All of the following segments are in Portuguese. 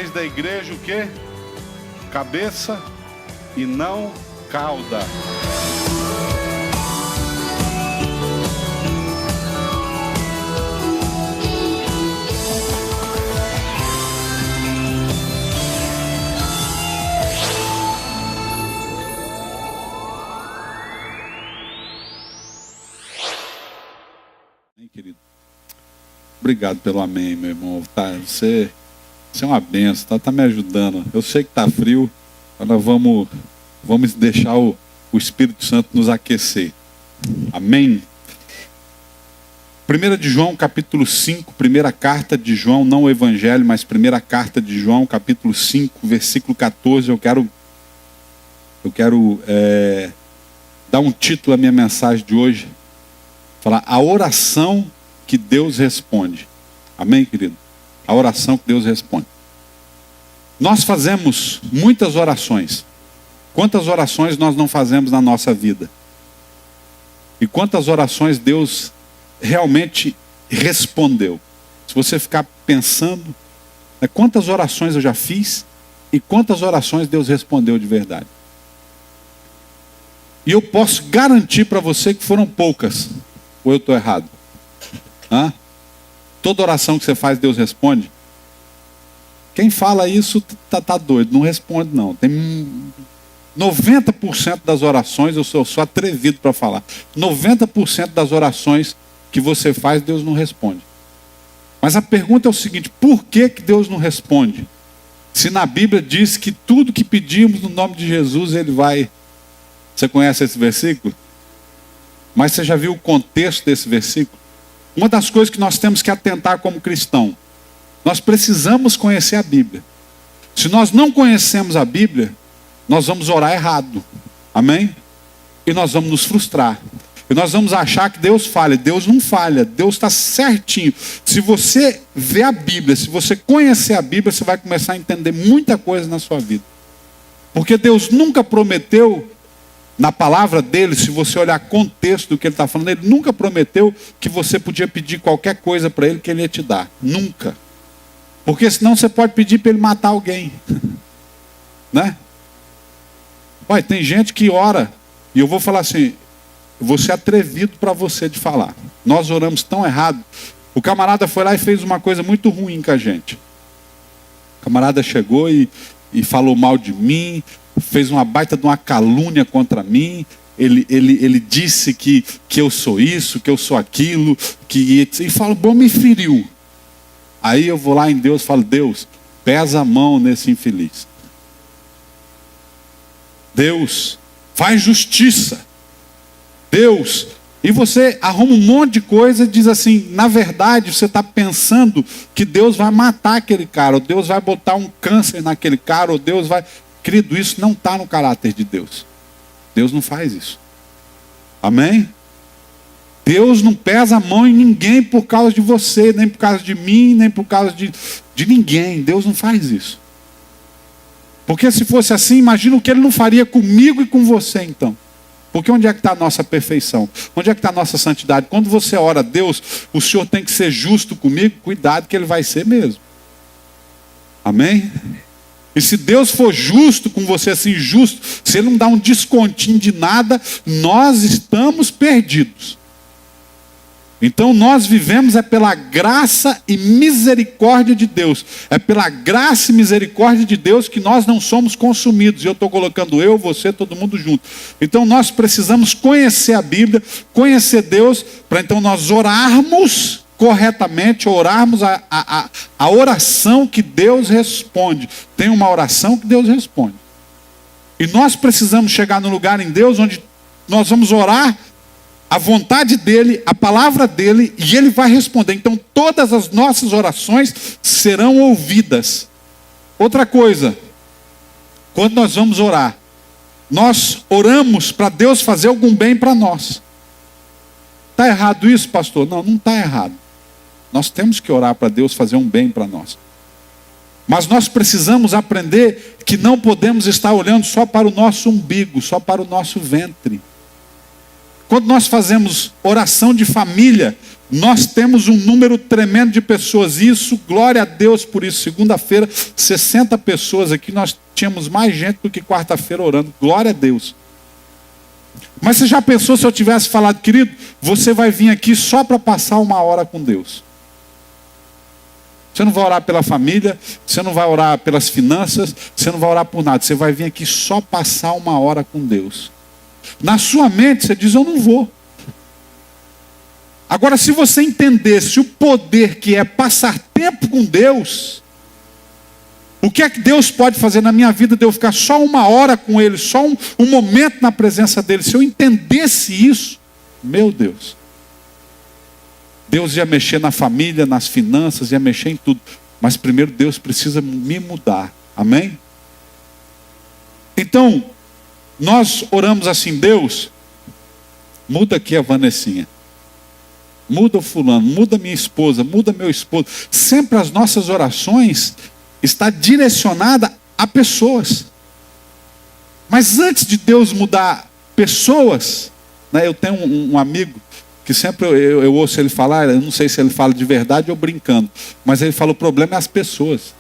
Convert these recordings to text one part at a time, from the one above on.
fez da igreja o quê? Cabeça e não cauda. Querido, obrigado pelo amém, meu irmão. Tá, você é uma benção, tá me ajudando. Eu sei que tá frio, mas nós vamos deixar o Espírito Santo nos aquecer. Amém? 1 de João, capítulo 5, primeira carta de João, não o Evangelho, mas primeira carta de João, capítulo 5, versículo 14. Eu quero dar um título à minha mensagem de hoje. Falar a oração que Deus responde. Amém, querido? A oração que Deus responde. Nós fazemos muitas orações. Quantas orações nós não fazemos na nossa vida? E quantas orações Deus realmente respondeu? Se você ficar pensando, quantas orações eu já fiz e quantas orações Deus respondeu de verdade? E eu posso garantir para você que foram poucas. Ou eu estou errado? Toda oração que você faz, Deus responde? Quem fala isso tá doido, não responde não. Tem 90% das orações, eu sou atrevido para falar, 90% das orações que você faz, Deus não responde. Mas a pergunta é o seguinte: por que Deus não responde? Se na Bíblia diz que tudo que pedimos no nome de Jesus, Ele vai... Você conhece esse versículo? Mas você já viu o contexto desse versículo? Uma das coisas que nós temos que atentar como cristão, nós precisamos conhecer a Bíblia. Se nós não conhecemos a Bíblia, nós vamos orar errado. Amém? E nós vamos nos frustrar. E nós vamos achar que Deus falha. Deus não falha. Deus está certinho. Se você ver a Bíblia, se você conhecer a Bíblia, você vai começar a entender muita coisa na sua vida. Porque Deus nunca prometeu... Na palavra dele, se você olhar o contexto do que ele está falando, ele nunca prometeu que você podia pedir qualquer coisa para ele que ele ia te dar. Nunca. Porque senão você pode pedir para ele matar alguém. Né? Olha, tem gente que ora, e eu vou falar assim, eu vou ser atrevido para você de falar. Nós oramos tão errado. O camarada foi lá e fez uma coisa muito ruim com a gente. O camarada chegou e falou mal de mim, fez uma baita de uma calúnia contra mim, ele disse que eu sou isso, que eu sou aquilo, e fala, bom, me feriu. Aí eu vou lá em Deus e falo, Deus, pesa a mão nesse infeliz. Deus, faz justiça. Deus, e você arruma um monte de coisa e diz assim, na verdade você está pensando que Deus vai matar aquele cara, ou Deus vai botar um câncer naquele cara, ou Deus vai... Querido, isso não está no caráter de Deus. Deus não faz isso. Amém? Deus não pesa a mão em ninguém por causa de você, nem por causa de mim, nem por causa de ninguém. Deus não faz isso. Porque se fosse assim, imagina o que Ele não faria comigo e com você então. Porque onde é que está a nossa perfeição? Onde é que está a nossa santidade? Quando você ora a Deus, o Senhor tem que ser justo comigo, cuidado que Ele vai ser mesmo. Amém? E se Deus for justo com você, assim, justo, se Ele não dá um descontinho de nada, nós estamos perdidos. Então nós vivemos pela graça e misericórdia de Deus. É pela graça e misericórdia de Deus que nós não somos consumidos. E eu estou colocando eu, você, todo mundo junto. Então nós precisamos conhecer a Bíblia, conhecer Deus, para então nós orarmos corretamente, orarmos a oração que Deus responde. Tem uma oração que Deus responde. E nós precisamos chegar no lugar em Deus onde nós vamos orar a vontade dEle, a palavra dEle, e Ele vai responder. Então todas as nossas orações serão ouvidas. Outra coisa, quando nós vamos orar, nós oramos para Deus fazer algum bem para nós. Está errado isso, pastor? Não, não está errado. Nós temos que orar para Deus fazer um bem para nós. Mas nós precisamos aprender que não podemos estar olhando só para o nosso umbigo, só para o nosso ventre. Quando nós fazemos oração de família, nós temos um número tremendo de pessoas. Isso, glória a Deus por isso. Segunda-feira, 60 pessoas aqui. Nós tínhamos mais gente do que quarta-feira orando. Glória a Deus. Mas você já pensou se eu tivesse falado, querido, você vai vir aqui só para passar uma hora com Deus? Você não vai orar pela família, você não vai orar pelas finanças, você não vai orar por nada. Você vai vir aqui só passar uma hora com Deus. Na sua mente você diz, eu não vou. Agora, se você entendesse o poder que é passar tempo com Deus, o que é que Deus pode fazer na minha vida de eu ficar só uma hora com Ele, só um momento na presença dEle, se eu entendesse isso, meu Deus, Deus ia mexer na família, nas finanças, ia mexer em tudo. Mas primeiro Deus precisa me mudar, amém? Então, nós oramos assim, Deus, muda aqui a Vanessinha. Muda o fulano, muda minha esposa, muda meu esposo. Sempre as nossas orações estão direcionadas a pessoas. Mas antes de Deus mudar pessoas, né, eu tenho um amigo que sempre eu ouço ele falar, eu não sei se ele fala de verdade ou brincando, mas ele fala, o problema é as pessoas.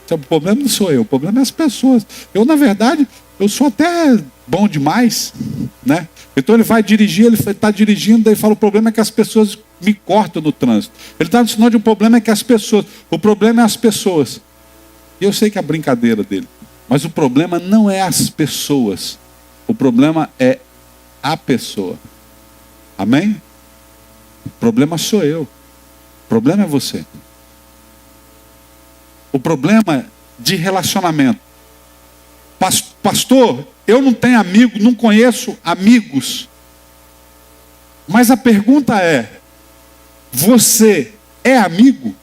O problema não sou eu, o problema é as pessoas. Eu, na verdade, eu sou até bom demais, né? Então ele vai dirigir, ele está dirigindo, daí fala, o problema é que as pessoas me cortam no trânsito. Ele está ensinando de um problema é que as pessoas, o problema é as pessoas. E eu sei que é a brincadeira dele, mas o problema não é as pessoas, o problema é a pessoa. Amém? O problema sou eu, o problema é você. O problema de relacionamento. Pastor, eu não tenho amigo, não conheço amigos. Mas a pergunta é, você é amigo?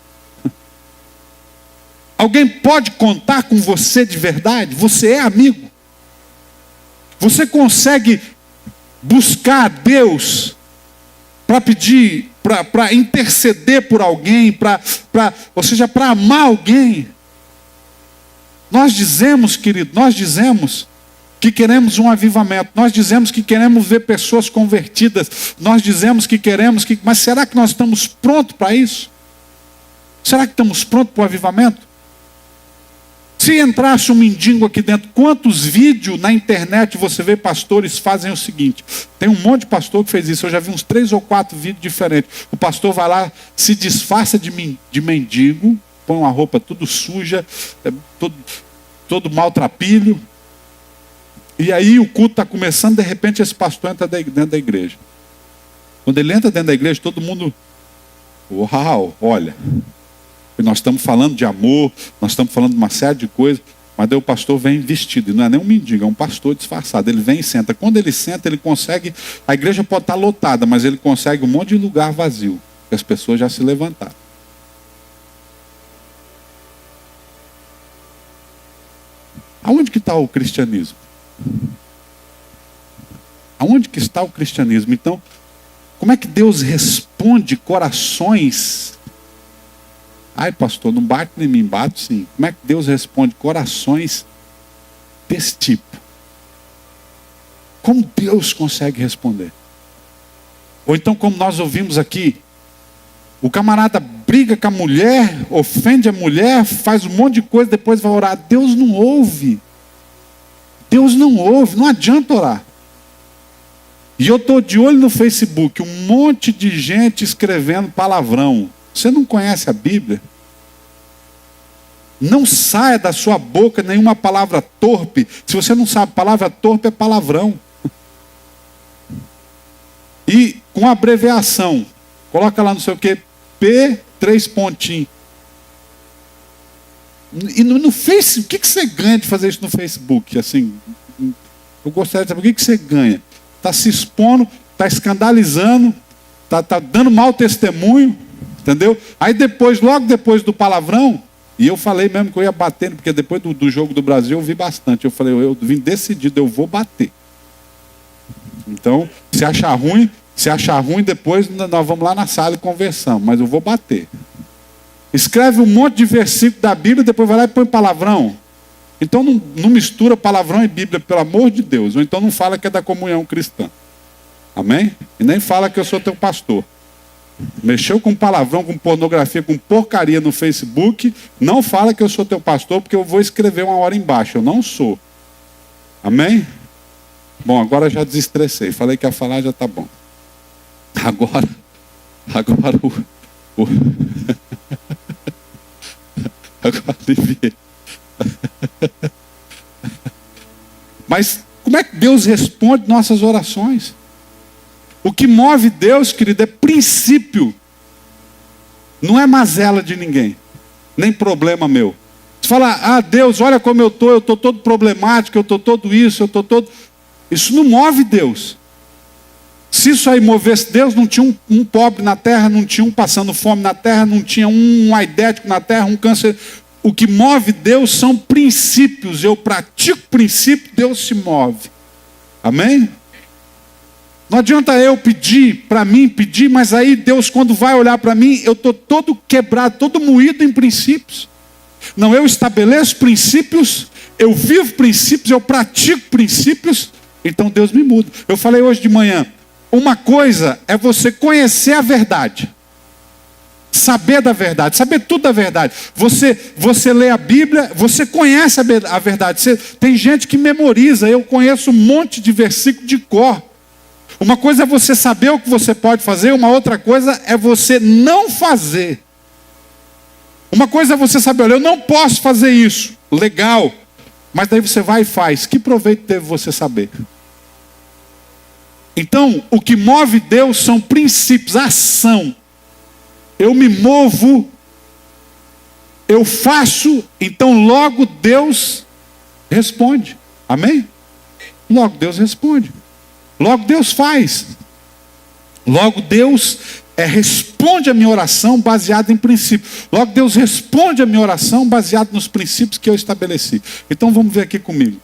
Alguém pode contar com você de verdade? Você é amigo? Você consegue buscar Deus para pedir, para interceder por alguém, ou seja, para amar alguém? Nós dizemos, querido, nós dizemos que queremos um avivamento, nós dizemos que queremos ver pessoas convertidas, nós dizemos que queremos, mas será que nós estamos prontos para isso? Será que estamos prontos para o avivamento? Se entrasse um mendigo aqui dentro, quantos vídeos na internet você vê pastores fazem o seguinte? Tem um monte de pastor que fez isso, eu já vi uns 3 ou 4 vídeos diferentes. O pastor vai lá, se disfarça de mendigo, põe uma roupa tudo suja, todo maltrapilho. E aí o culto está começando, de repente esse pastor entra dentro da igreja. Quando ele entra dentro da igreja, todo mundo, uau, olha, nós estamos falando de amor, nós estamos falando de uma série de coisas, mas daí o pastor vem vestido, e não é nem um mendigo, é um pastor disfarçado. Ele vem e senta. Quando ele senta, ele consegue, a igreja pode estar lotada, mas ele consegue um monte de lugar vazio, porque as pessoas já se levantaram. Aonde que está o cristianismo? Aonde que está o cristianismo? Então, como é que Deus responde corações? Ai, pastor, não bate em mim, bate sim. Como é que Deus responde corações desse tipo? Como Deus consegue responder? Ou então, como nós ouvimos aqui, o camarada briga com a mulher, ofende a mulher, faz um monte de coisa, depois vai orar. Deus não ouve. Deus não ouve, não adianta orar. E eu estou de olho no Facebook, um monte de gente escrevendo palavrão. Você não conhece a Bíblia? Não saia da sua boca nenhuma palavra torpe. Se você não sabe, palavra torpe é palavrão. E com abreviação, coloca lá não sei o que, P, 3 pontinhos. E no Facebook, o que você ganha de fazer isso no Facebook? Assim, eu gostaria de saber o que você ganha. Está se expondo, está escandalizando, está dando mau testemunho, entendeu? Aí depois, logo depois do palavrão, e eu falei mesmo que eu ia bater, porque depois do jogo do Brasil eu vi bastante. Eu falei, eu vim decidido, eu vou bater. Então, se achar ruim, depois nós vamos lá na sala e conversamos, mas eu vou bater. Escreve um monte de versículo da Bíblia, depois vai lá e põe palavrão. Então não mistura palavrão e Bíblia, pelo amor de Deus. Ou então não fala que é da comunhão cristã. Amém? E nem fala que eu sou teu pastor. Mexeu com palavrão, com pornografia, com porcaria no Facebook, não fala que eu sou teu pastor, porque eu vou escrever uma hora embaixo. Eu não sou. Amém? Bom, agora já desestressei. Falei que ia falar, já tá bom. Agora agora aliviei. Mas como é que Deus responde nossas orações? O que move Deus, querido, é princípio. Não é mazela de ninguém, nem problema meu. Você fala, Deus, olha como eu estou todo problemático, eu estou todo isso, eu estou todo... Isso não move Deus. Se isso aí movesse Deus, não tinha um pobre na terra, não tinha um passando fome na terra, não tinha um aidético na terra, um câncer. O que move Deus são princípios. Eu pratico princípio, Deus se move. Amém? Não adianta eu pedir para mim, mas aí Deus, quando vai olhar para mim, eu estou todo quebrado, todo moído em princípios. Não, eu estabeleço princípios, eu vivo princípios, eu pratico princípios, então Deus me muda. Eu falei hoje de manhã, uma coisa é você conhecer a verdade, saber da verdade, saber tudo da verdade. Você lê a Bíblia, você conhece a verdade. Tem gente que memoriza, eu conheço um monte de versículo de cor. Uma coisa é você saber o que você pode fazer, uma outra coisa é você não fazer. Uma coisa é você saber, olha, eu não posso fazer isso. Legal. Mas daí você vai e faz. Que proveito teve você saber? Então, o que move Deus são princípios, ação. Eu me movo, eu faço, então logo Deus responde. Amém? Logo Deus responde. Logo Deus faz. Logo Deus responde a minha oração baseada em princípios. Logo Deus responde a minha oração baseada nos princípios que eu estabeleci. Então vamos ver aqui comigo.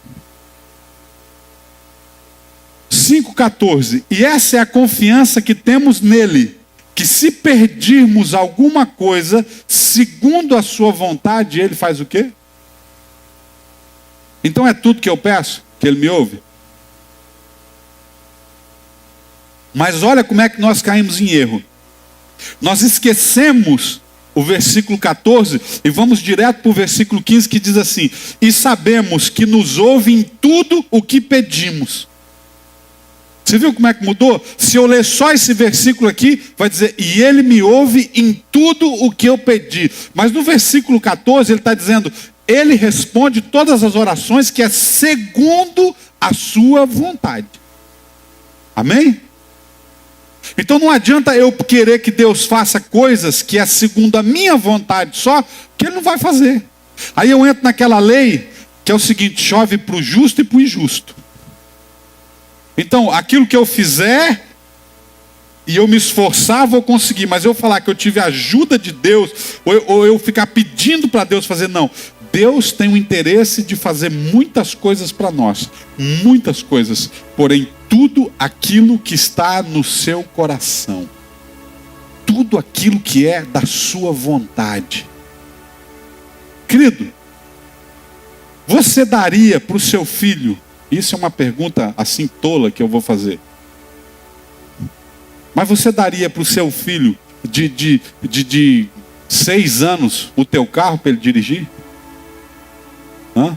5,14. E essa é a confiança que temos nele, que se perdirmos alguma coisa segundo a sua vontade, ele faz o quê? Então é tudo que eu peço, que ele me ouve. Mas olha como é que nós caímos em erro. Nós esquecemos o versículo 14 e vamos direto para o versículo 15 que diz assim: e sabemos que nos ouve em tudo o que pedimos. Você viu como é que mudou? Se eu ler só esse versículo aqui, vai dizer, e ele me ouve em tudo o que eu pedi. Mas no versículo 14 ele está dizendo, ele responde todas as orações que é segundo a sua vontade. Amém? Então não adianta eu querer que Deus faça coisas que é segundo a minha vontade só, que ele não vai fazer. Aí eu entro naquela lei que é o seguinte, chove para o justo e para o injusto. Então aquilo que eu fizer e eu me esforçar, vou conseguir. Mas eu falar que eu tive a ajuda de Deus, ou eu ficar pedindo para Deus fazer, não. Deus tem o interesse de fazer muitas coisas para nós. Muitas coisas. Porém, tudo aquilo que está no seu coração. Tudo aquilo que é da sua vontade. Querido, você daria para o seu filho, isso é uma pergunta assim tola que eu vou fazer. Mas você daria para o seu filho de 6 anos o teu carro para ele dirigir? Hã?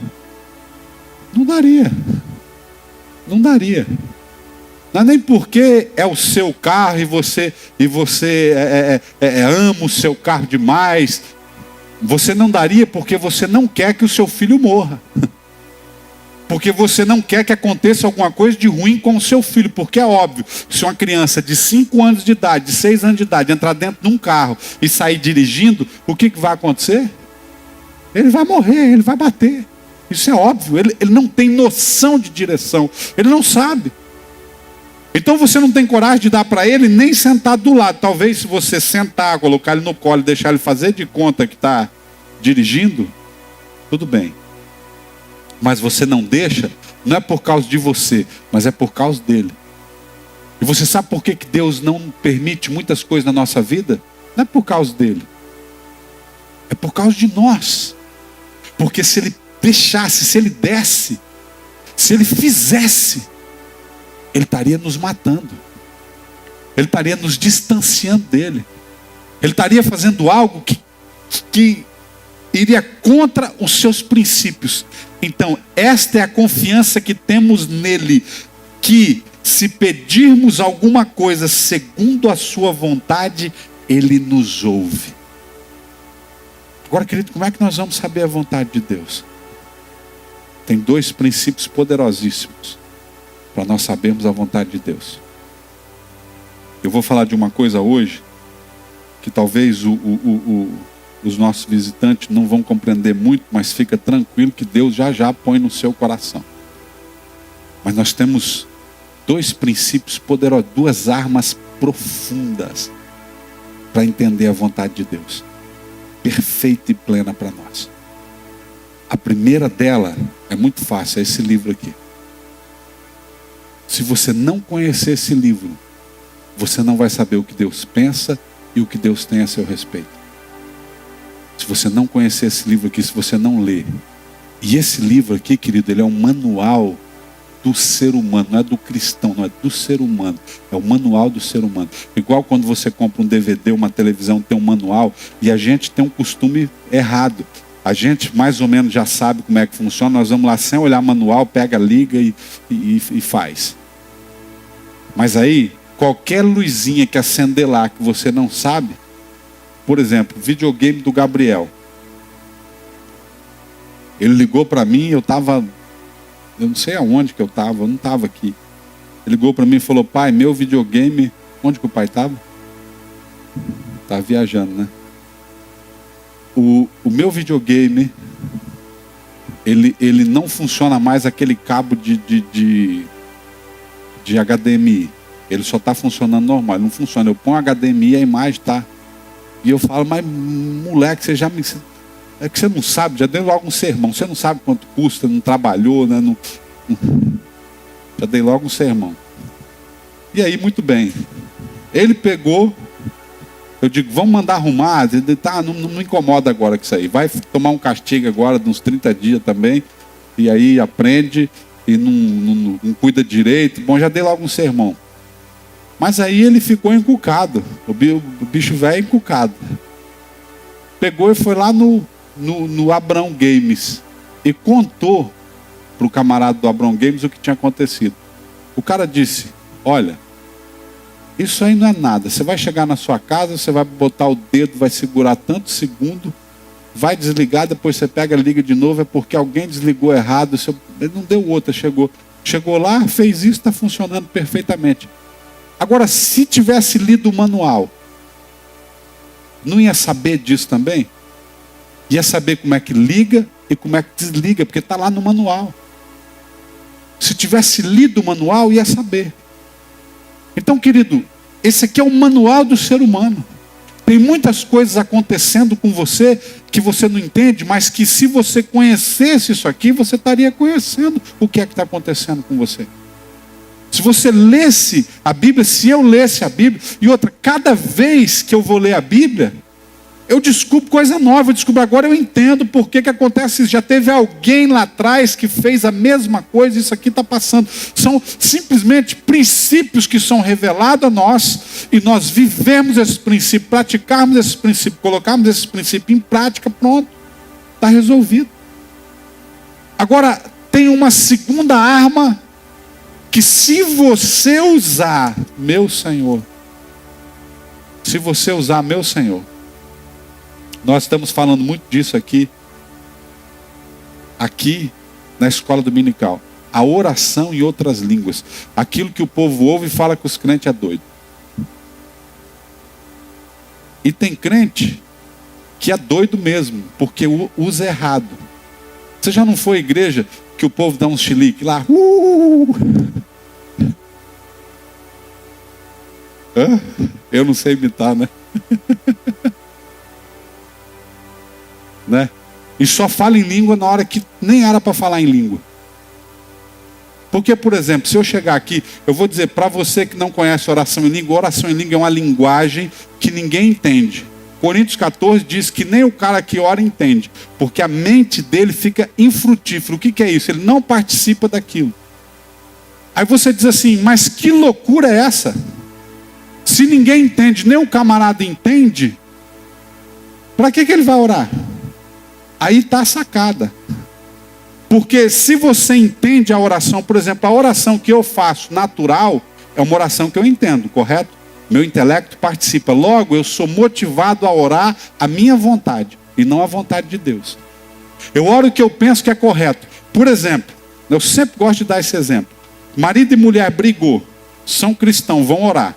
Não daria. Não daria. Não é nem porque é o seu carro e você ama o seu carro demais. Você não daria porque você não quer que o seu filho morra. Porque você não quer que aconteça alguma coisa de ruim com o seu filho. Porque é óbvio, se uma criança de 5 anos de idade, de 6 anos de idade, entrar dentro de um carro e sair dirigindo, o que vai acontecer? Ele vai morrer, ele vai bater. Isso é óbvio, ele não tem noção de direção, ele não sabe. Então você não tem coragem de dar para ele nem sentar do lado. Talvez se você sentar, colocar ele no colo e deixar ele fazer de conta que está dirigindo, tudo bem. Mas você não deixa, não é por causa de você, mas é por causa dele. E você sabe por que Deus não permite muitas coisas na nossa vida? Não é por causa dele. É por causa de nós. Porque se ele deixasse, se ele desse, se ele fizesse, ele estaria nos matando. Ele estaria nos distanciando dele. Ele estaria fazendo algo que iria contra os seus princípios. Então, esta é a confiança que temos nele, que se pedirmos alguma coisa segundo a sua vontade, ele nos ouve. Agora, querido, como é que nós vamos saber a vontade de Deus? Tem 2 princípios poderosíssimos para nós sabermos a vontade de Deus. Eu vou falar de uma coisa hoje que talvez os nossos visitantes não vão compreender muito, mas fica tranquilo que Deus já põe no seu coração. Mas nós temos 2 princípios poderosos, 2 armas profundas para entender a vontade de Deus, perfeita e plena para nós. A primeira dela é muito fácil, é esse livro aqui. Se você não conhecer esse livro, você não vai saber o que Deus pensa e o que Deus tem a seu respeito. Se você não conhecer esse livro aqui, se você não ler. E esse livro aqui, querido, ele é um manual do ser humano, não é do cristão, não é do ser humano. É o manual do ser humano. Igual quando você compra um DVD, uma televisão, tem um manual, e a gente tem um costume errado. A gente mais ou menos já sabe como é que funciona, nós vamos lá sem olhar manual, pega, liga e faz. Mas aí, qualquer luzinha que acender lá que você não sabe, por exemplo, videogame do Gabriel. Ele ligou para mim, eu não sei aonde que eu não estava aqui. Ele ligou para mim e falou: pai, meu videogame... Onde que o pai estava? Estava viajando, né? O meu videogame, ele não funciona mais aquele cabo de HDMI. Ele só está funcionando normal, ele não funciona. Eu ponho HDMI e a imagem está. E eu falo: mas moleque, você já me... É que você não sabe, já dei logo um sermão. Você não sabe quanto custa, não trabalhou, né? Já dei logo um sermão. E aí, muito bem. Ele pegou, eu digo: vamos mandar arrumar. Ele tá, não incomoda agora com isso aí. Vai tomar um castigo agora de uns 30 dias também. E aí aprende e não cuida direito. Bom, já dei logo um sermão. Mas aí ele ficou encucado. O bicho velho encucado. Pegou e foi lá no Abrão Games e contou para o camarada do Abrão Games o que tinha acontecido. O cara disse: olha, isso aí não é nada. Você vai chegar na sua casa, você vai botar o dedo, vai segurar tanto segundo, vai desligar, depois você pega, liga de novo. É porque alguém desligou errado. Ele não deu outra, chegou lá, fez isso, está funcionando perfeitamente. Agora, se tivesse lido o manual, não ia saber disso também? Ia saber como é que liga e como é que desliga, porque está lá no manual. Se tivesse lido o manual, ia saber. Então, querido, esse aqui é o manual do ser humano. Tem muitas coisas acontecendo com você que você não entende, mas que se você conhecesse isso aqui, você estaria conhecendo o que é que está acontecendo com você. Se você lesse a Bíblia, se eu lesse a Bíblia, e outra, cada vez que eu vou ler a Bíblia, eu descubro coisa nova, eu descubro agora, eu entendo por que acontece isso. Já teve alguém lá atrás que fez a mesma coisa, isso aqui está passando. São simplesmente princípios que são revelados a nós, e nós vivemos esses princípios, praticarmos esses princípios, colocarmos esses princípios em prática, pronto, está resolvido. Agora, tem uma segunda arma, que se você usar, meu Senhor, nós estamos falando muito disso aqui na escola dominical. A oração em outras línguas. Aquilo que o povo ouve e fala que os crentes é doido. E tem crente que é doido mesmo, porque usa errado. Você já não foi à igreja que o povo dá um chilique lá? Eu não sei imitar, né? Né? E só fala em língua na hora que nem era para falar em língua. Porque, por exemplo, se eu chegar aqui, eu vou dizer para você que não conhece oração em língua é uma linguagem que ninguém entende. Coríntios 14 diz que nem o cara que ora entende, porque a mente dele fica infrutífera. O que é isso? Ele não participa daquilo. Aí você diz assim: mas que loucura é essa? se ninguém entende, nem o camarada entende, para que ele vai orar? Aí está a sacada. Porque se você entende a oração, por exemplo, a oração que eu faço natural, é uma oração que eu entendo, correto? Meu intelecto participa. Logo, eu sou motivado a orar a minha vontade, e não a vontade de Deus. Eu oro o que eu penso que é correto. Por exemplo, eu sempre gosto de dar esse exemplo. Marido e mulher brigou, são cristãos, vão orar.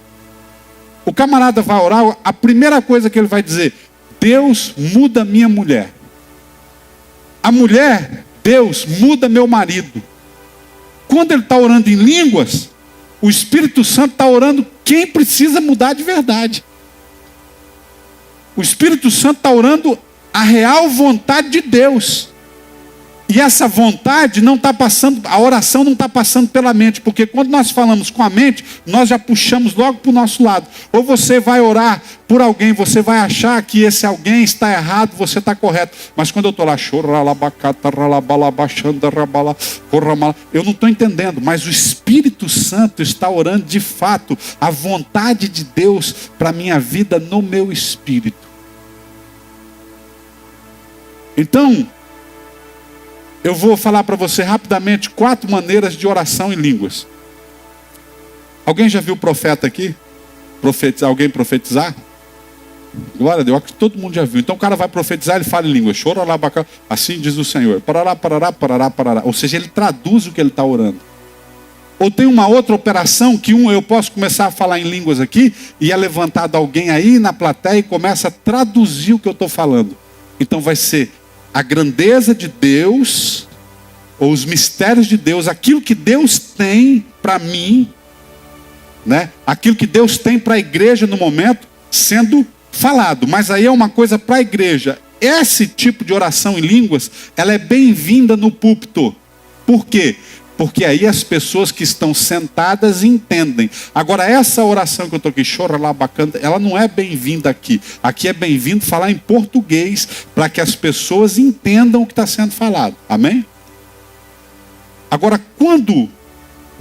O camarada vai orar, a primeira coisa que ele vai dizer: Deus, muda minha mulher. A mulher, Deus, muda meu marido. Quando ele está orando em línguas, o Espírito Santo está orando quem precisa mudar de verdade. O Espírito Santo está orando a real vontade de Deus. E essa vontade não está passando, a oração não está passando pela mente, porque quando nós falamos com a mente, nós já puxamos logo para o nosso lado. Ou você vai orar por alguém, você vai achar que esse alguém está errado, você está correto. Mas quando eu estou lá, eu não estou entendendo, mas o Espírito Santo está orando de fato a vontade de Deus para a minha vida no meu espírito. Então, eu vou falar para você rapidamente 4 maneiras de oração em línguas. Alguém já viu o profeta aqui? Alguém profetizar? Glória a Deus, que todo mundo já viu. Então o cara vai profetizar, ele fala em línguas. Assim diz o Senhor. Parará, parará, parará, parará. Ou seja, ele traduz o que ele está orando. Ou tem uma outra operação que eu posso começar a falar em línguas aqui, e é levantado alguém aí na plateia e começa a traduzir o que eu estou falando. Então vai ser a grandeza de Deus, ou os mistérios de Deus, aquilo que Deus tem para mim, né? Aquilo que Deus tem para a igreja no momento, sendo falado. Mas aí é uma coisa para a igreja. Esse tipo de oração em línguas, ela é bem-vinda no púlpito. Por quê? Porque aí as pessoas que estão sentadas entendem. Agora, essa oração que eu estou aqui, ela não é bem-vinda aqui. Aqui é bem-vindo falar em português, para que as pessoas entendam o que está sendo falado. Amém? Agora, quando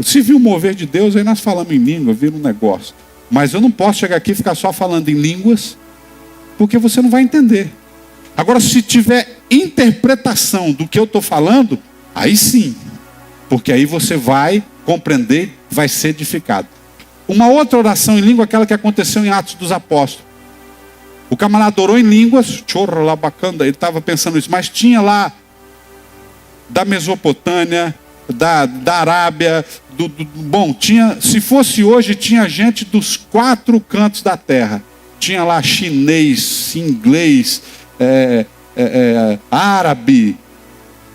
se viu o mover de Deus, aí nós falamos em língua, vira um negócio. Mas eu não posso chegar aqui e ficar só falando em línguas, porque você não vai entender. Agora, se tiver interpretação do que eu estou falando, aí sim. Porque aí você vai compreender, vai ser edificado. Uma outra oração em língua, aquela que aconteceu em Atos dos Apóstolos. O camarada orou em línguas, ele estava pensando isso, mas tinha lá da Mesopotâmia, da Arábia, tinha, se fosse hoje, tinha gente dos 4 cantos da terra. Tinha lá chinês, inglês, árabe.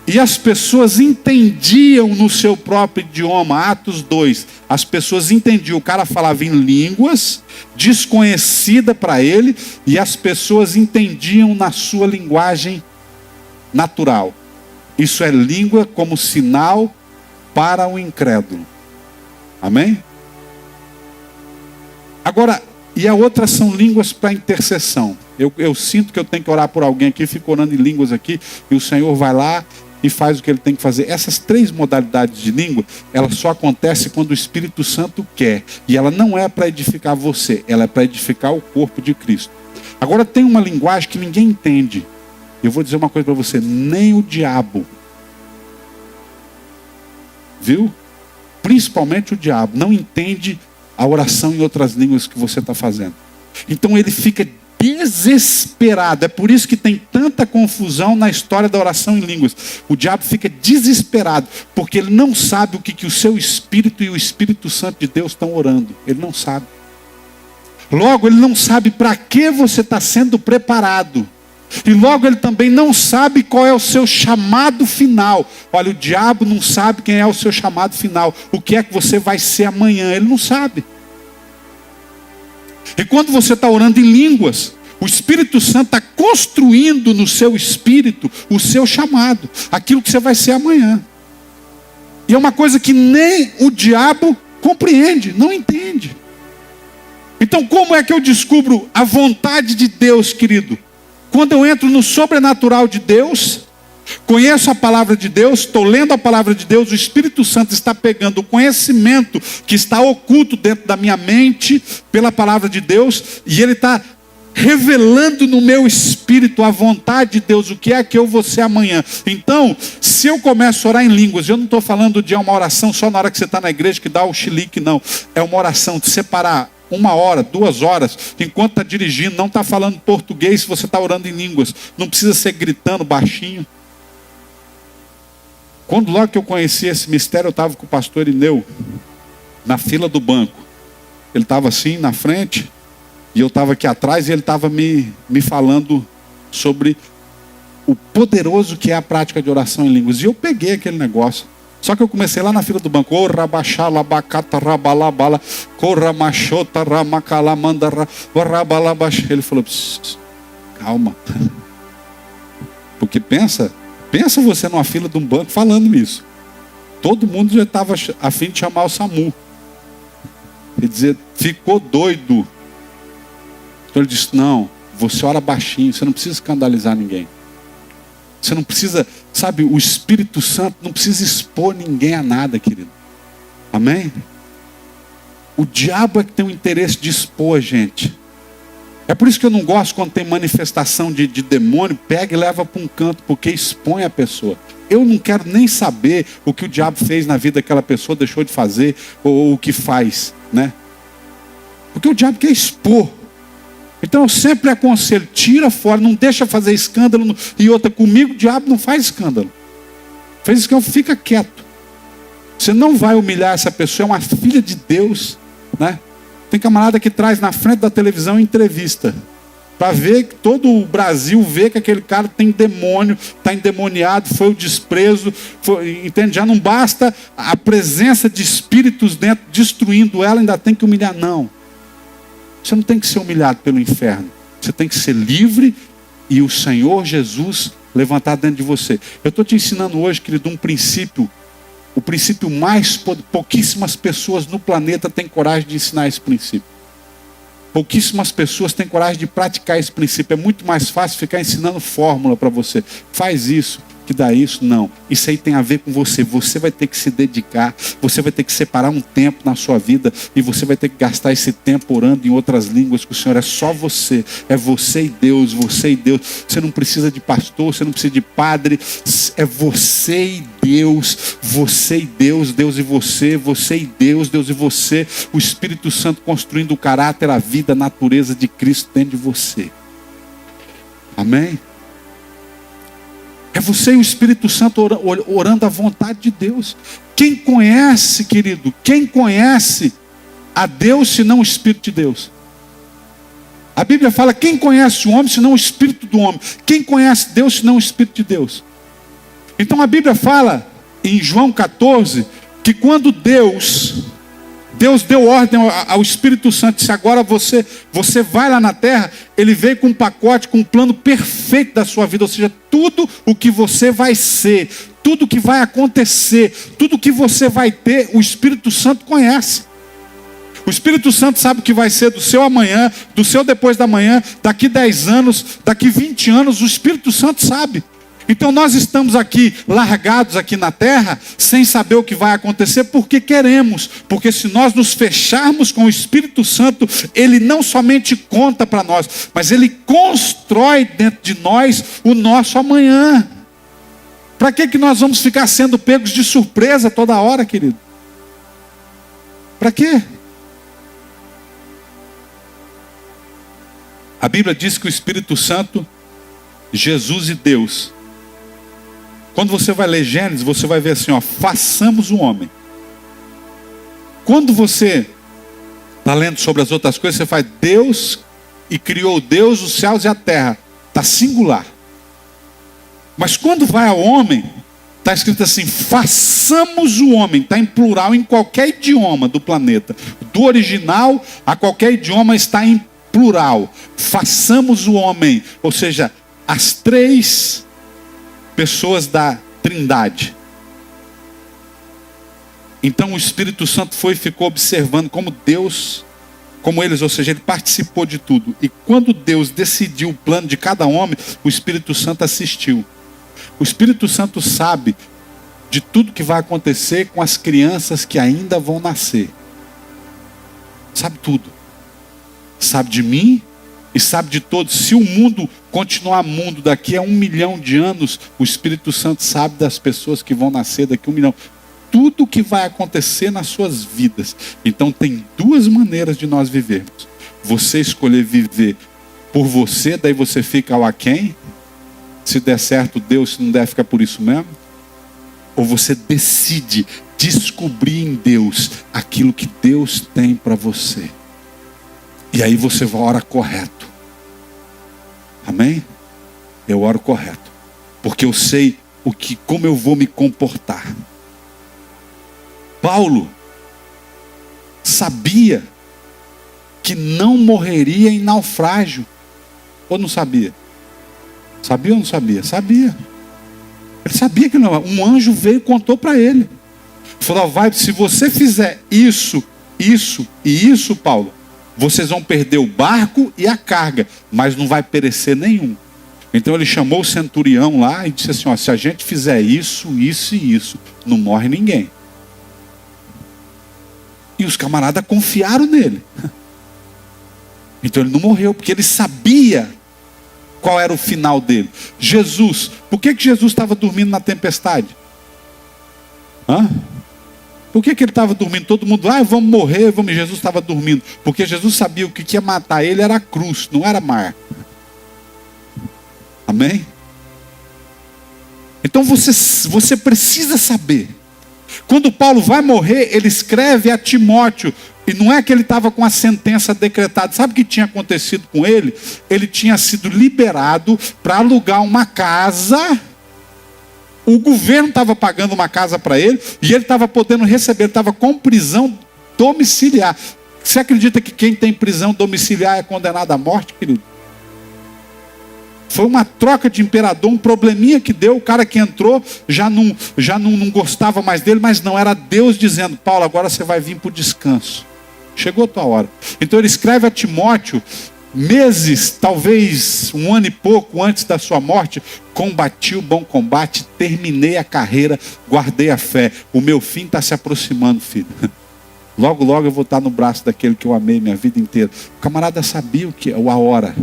E as pessoas entendiam no seu próprio idioma. Atos 2, as pessoas entendiam. O cara falava em línguas desconhecida para ele, e as pessoas entendiam na sua linguagem natural. Isso é língua como sinal para o incrédulo. Amém? Agora, e a outra são línguas para intercessão. Eu sinto que eu tenho que orar por alguém aqui, fico orando em línguas aqui, e o Senhor vai lá e faz o que ele tem que fazer. Essas 3 modalidades de língua, ela só acontece quando o Espírito Santo quer. E ela não é para edificar você, ela é para edificar o corpo de Cristo. Agora tem uma linguagem que ninguém entende. Eu vou dizer uma coisa para você, nem o diabo. Viu? Principalmente o diabo não entende a oração em outras línguas que você está fazendo. Então ele fica desesperado. É por isso que tem tanta confusão na história da oração em línguas. O diabo fica desesperado, porque ele não sabe o que o seu Espírito e o Espírito Santo de Deus estão orando. Ele não sabe. Logo, ele não sabe para que você está sendo preparado. E logo ele também não sabe qual é o seu chamado final. Olha, o diabo não sabe quem é o seu chamado final. O que é que você vai ser amanhã, ele não sabe. E quando você está orando em línguas, o Espírito Santo está construindo no seu espírito o seu chamado, aquilo que você vai ser amanhã. E é uma coisa que nem o diabo compreende, não entende. Então, como é que eu descubro a vontade de Deus, querido? Quando eu entro no sobrenatural de Deus, Conheço a palavra de Deus, estou lendo a palavra de Deus, o Espírito Santo está pegando o conhecimento que está oculto dentro da minha mente, pela palavra de Deus, e ele está revelando no meu espírito a vontade de Deus, o que é que eu vou ser amanhã. Então, se eu começo a orar em línguas, eu não estou falando de uma oração só na hora que você está na igreja que dá o chilique, não. É uma oração de separar 1 hora, 2 horas, enquanto está dirigindo, não está falando português, se você está orando em línguas. Não precisa ser gritando baixinho. Quando logo que eu conheci esse mistério, eu estava com o pastor Ineu, na fila do banco. Ele estava assim, na frente, e eu estava aqui atrás, e ele estava me falando sobre o poderoso que é a prática de oração em línguas. E eu peguei aquele negócio. Só que eu comecei lá na fila do banco. Ele falou, calma. Porque pensa você numa fila de um banco falando isso. Todo mundo já estava a fim de chamar o SAMU. E dizer, ficou doido. Então ele disse, não, você ora baixinho, você não precisa escandalizar ninguém. Você não precisa, sabe, o Espírito Santo não precisa expor ninguém a nada, querido. Amém? O diabo é que tem o interesse de expor a gente. É por isso que eu não gosto quando tem manifestação de demônio, pega e leva para um canto, porque expõe a pessoa. Eu não quero nem saber o que o diabo fez na vida daquela pessoa, deixou de fazer, ou o que faz, né? Porque o diabo quer expor. Então eu sempre aconselho, tira fora, não deixa fazer escândalo. E outra, comigo o diabo não faz escândalo. Fez escândalo, fica quieto. Você não vai humilhar essa pessoa, é uma filha de Deus, né? Tem camarada que traz na frente da televisão entrevista, para ver que todo o Brasil vê que aquele cara tem demônio, está endemoniado, foi o desprezo, entende? Já não basta a presença de espíritos dentro, destruindo ela, ainda tem que humilhar, não. Você não tem que ser humilhado pelo inferno. Você tem que ser livre e o Senhor Jesus levantar dentro de você. Eu estou te ensinando hoje, querido, um princípio. O princípio mais... Pouquíssimas pessoas no planeta têm coragem de ensinar esse princípio. Pouquíssimas pessoas têm coragem de praticar esse princípio. É muito mais fácil ficar ensinando fórmula para você. Faz isso, que dá isso. Não. Isso aí tem a ver com você. Você vai ter que se dedicar. Você vai ter que separar um tempo na sua vida. E você vai ter que gastar esse tempo orando em outras línguas com o Senhor. É só você. É você e Deus. Você e Deus. Você não precisa de pastor. Você não precisa de padre. É você e Deus. Você e Deus. Deus e você. Você e Deus. Deus e você. O Espírito Santo construindo o caráter, a vida, a natureza de Cristo dentro de você. Amém? É você e o Espírito Santo orando a vontade de Deus. Quem conhece, querido, quem conhece a Deus senão o Espírito de Deus? A Bíblia fala, quem conhece o homem senão o Espírito do homem? Quem conhece Deus senão o Espírito de Deus? Então a Bíblia fala, em João 14, que quando Deus deu ordem ao Espírito Santo, disse, agora você vai lá na terra, ele veio com um pacote, com um plano perfeito da sua vida, ou seja, tudo o que você vai ser, tudo o que vai acontecer, tudo o que você vai ter, o Espírito Santo conhece. O Espírito Santo sabe o que vai ser do seu amanhã, do seu depois da manhã, daqui 10 anos, daqui 20 anos, o Espírito Santo sabe. Então nós estamos aqui, largados aqui na terra, sem saber o que vai acontecer, porque queremos. Porque se nós nos fecharmos com o Espírito Santo, ele não somente conta para nós, mas ele constrói dentro de nós o nosso amanhã. Para que nós vamos ficar sendo pegos de surpresa toda hora, querido? Para quê? A Bíblia diz que o Espírito Santo, Jesus e Deus... Quando você vai ler Gênesis, você vai ver assim, ó, façamos o homem. Quando você está lendo sobre as outras coisas, você faz Deus e criou Deus os céus e a terra. Está singular. Mas quando vai ao homem, está escrito assim, façamos o homem. Está em plural em qualquer idioma do planeta. Do original a qualquer idioma está em plural. Façamos o homem. Ou seja, as 3 pessoas da Trindade. Então o Espírito Santo foi e ficou observando como Deus, como eles, ou seja, ele participou de tudo. E quando Deus decidiu o plano de cada homem, o Espírito Santo assistiu. O Espírito Santo sabe de tudo que vai acontecer com as crianças que ainda vão nascer. Sabe tudo. Sabe de mim e sabe de todos. Se o mundo continuar mundo daqui a 1 milhão de anos, o Espírito Santo sabe das pessoas que vão nascer daqui a 1 milhão. Tudo que vai acontecer nas suas vidas. Então tem 2 maneiras de nós vivermos. Você escolher viver por você, daí você fica ao aquém. Se der certo, Deus, se não der, fica por isso mesmo. Ou você decide descobrir em Deus aquilo que Deus tem para você. E aí você ora correto. Amém? Eu oro correto. Porque eu sei como eu vou me comportar. Paulo sabia que não morreria em naufrágio. Ou não sabia? Sabia ou não sabia? Sabia. Ele sabia que não. Um anjo veio e contou para ele. Falou, se você fizer isso, isso e isso, Paulo, vocês vão perder o barco e a carga, mas não vai perecer nenhum. Então ele chamou o centurião lá e disse assim, se a gente fizer isso, isso e isso, não morre ninguém. E os camaradas confiaram nele. Então ele não morreu, porque ele sabia qual era o final dele. Jesus, por que Jesus estava dormindo na tempestade? Por que ele estava dormindo? Todo mundo, vamos morrer, Jesus estava dormindo. Porque Jesus sabia que o que ia matar ele era a cruz, não era mar. Amém? Então você precisa saber. Quando Paulo vai morrer, ele escreve a Timóteo. E não é que ele estava com a sentença decretada. Sabe o que tinha acontecido com ele? Ele tinha sido liberado para alugar uma casa. O governo estava pagando uma casa para ele. E ele estava podendo receber. Ele estava com prisão domiciliar. Você acredita que quem tem prisão domiciliar é condenado à morte, querido? Foi uma troca de imperador, um probleminha que deu. O cara que entrou já não gostava mais dele. Mas não, era Deus dizendo, Paulo, agora você vai vir para o descanso. Chegou a tua hora. Então ele escreve a Timóteo, meses, talvez 1 ano e pouco antes da sua morte, combati o bom combate, terminei a carreira, guardei a fé. O meu fim está se aproximando, filho. Logo, logo eu vou estar no braço daquele que eu amei minha vida inteira. O camarada sabia a hora.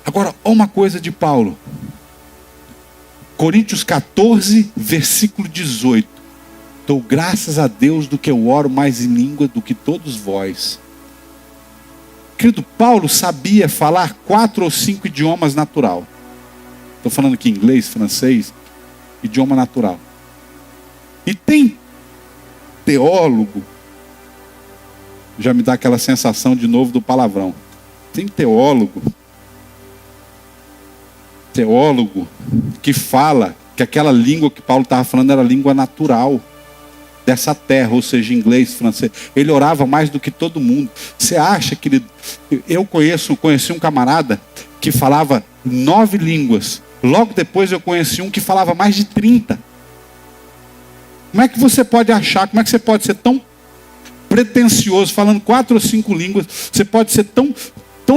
Agora, olha uma coisa de Paulo. Coríntios 14, versículo 18. Dou graças a Deus do que eu oro mais em língua do que todos vós. Querido, Paulo sabia falar 4 ou 5 idiomas natural. Estou falando aqui inglês, francês, idioma natural. E tem teólogo, já me dá aquela sensação de novo do palavrão. Tem teólogo que fala que aquela língua que Paulo estava falando era a língua natural dessa terra, ou seja, inglês, francês. Ele orava mais do que todo mundo. Você acha que eu conheci um camarada que falava 9 línguas. Logo depois eu conheci um que falava mais de 30. Como é que você pode achar, como é que você pode ser tão pretensioso, falando 4 ou 5 línguas, você pode ser tão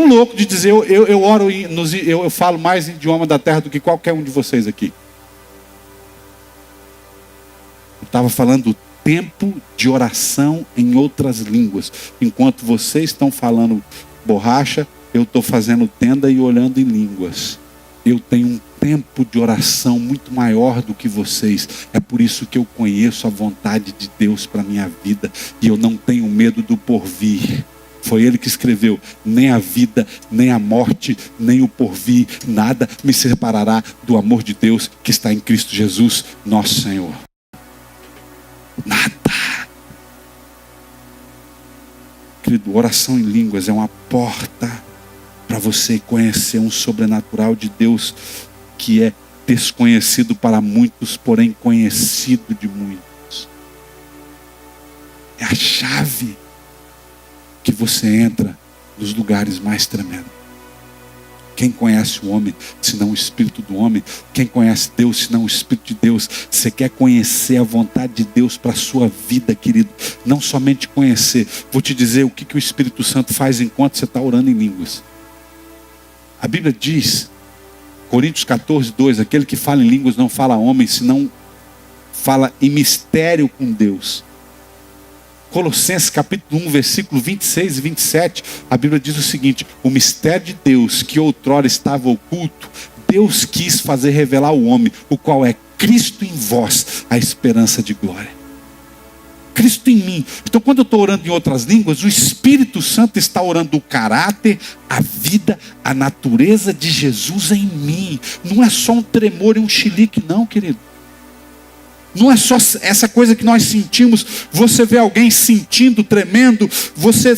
louco de dizer, eu falo mais idioma da terra do que qualquer um de vocês aqui. Eu estava falando tempo de oração em outras línguas. Enquanto vocês estão falando borracha, eu estou fazendo tenda e olhando em línguas. Eu tenho um tempo de oração muito maior do que vocês. É por isso que eu conheço a vontade de Deus para a minha vida. E eu não tenho medo do porvir. Foi ele que escreveu, nem a vida, nem a morte, nem o porvir, nada me separará do amor de Deus que está em Cristo Jesus, nosso Senhor. Nada. Querido, oração em línguas é uma porta para você conhecer um sobrenatural de Deus que é desconhecido para muitos, porém conhecido de muitos. É a chave que você entra nos lugares mais tremendos. Quem conhece o homem, senão o Espírito do homem? Quem conhece Deus, senão o Espírito de Deus? Você quer conhecer a vontade de Deus para a sua vida, querido? Não somente conhecer. Vou te dizer o que o Espírito Santo faz enquanto você está orando em línguas. A Bíblia diz Coríntios 14, 2, aquele que fala em línguas não fala a homem, senão fala em mistério com Deus. Colossenses capítulo 1, versículo 26 e 27, a Bíblia diz o seguinte: o mistério de Deus, que outrora estava oculto, Deus quis fazer revelar ao homem, o qual é Cristo em vós, a esperança de glória. Cristo em mim. Então, quando eu estou orando em outras línguas, o Espírito Santo está orando o caráter, a vida, a natureza de Jesus em mim. Não é só um tremor e um chilique, não, querido. Não é só essa coisa que nós sentimos. Você vê alguém sentindo, tremendo, você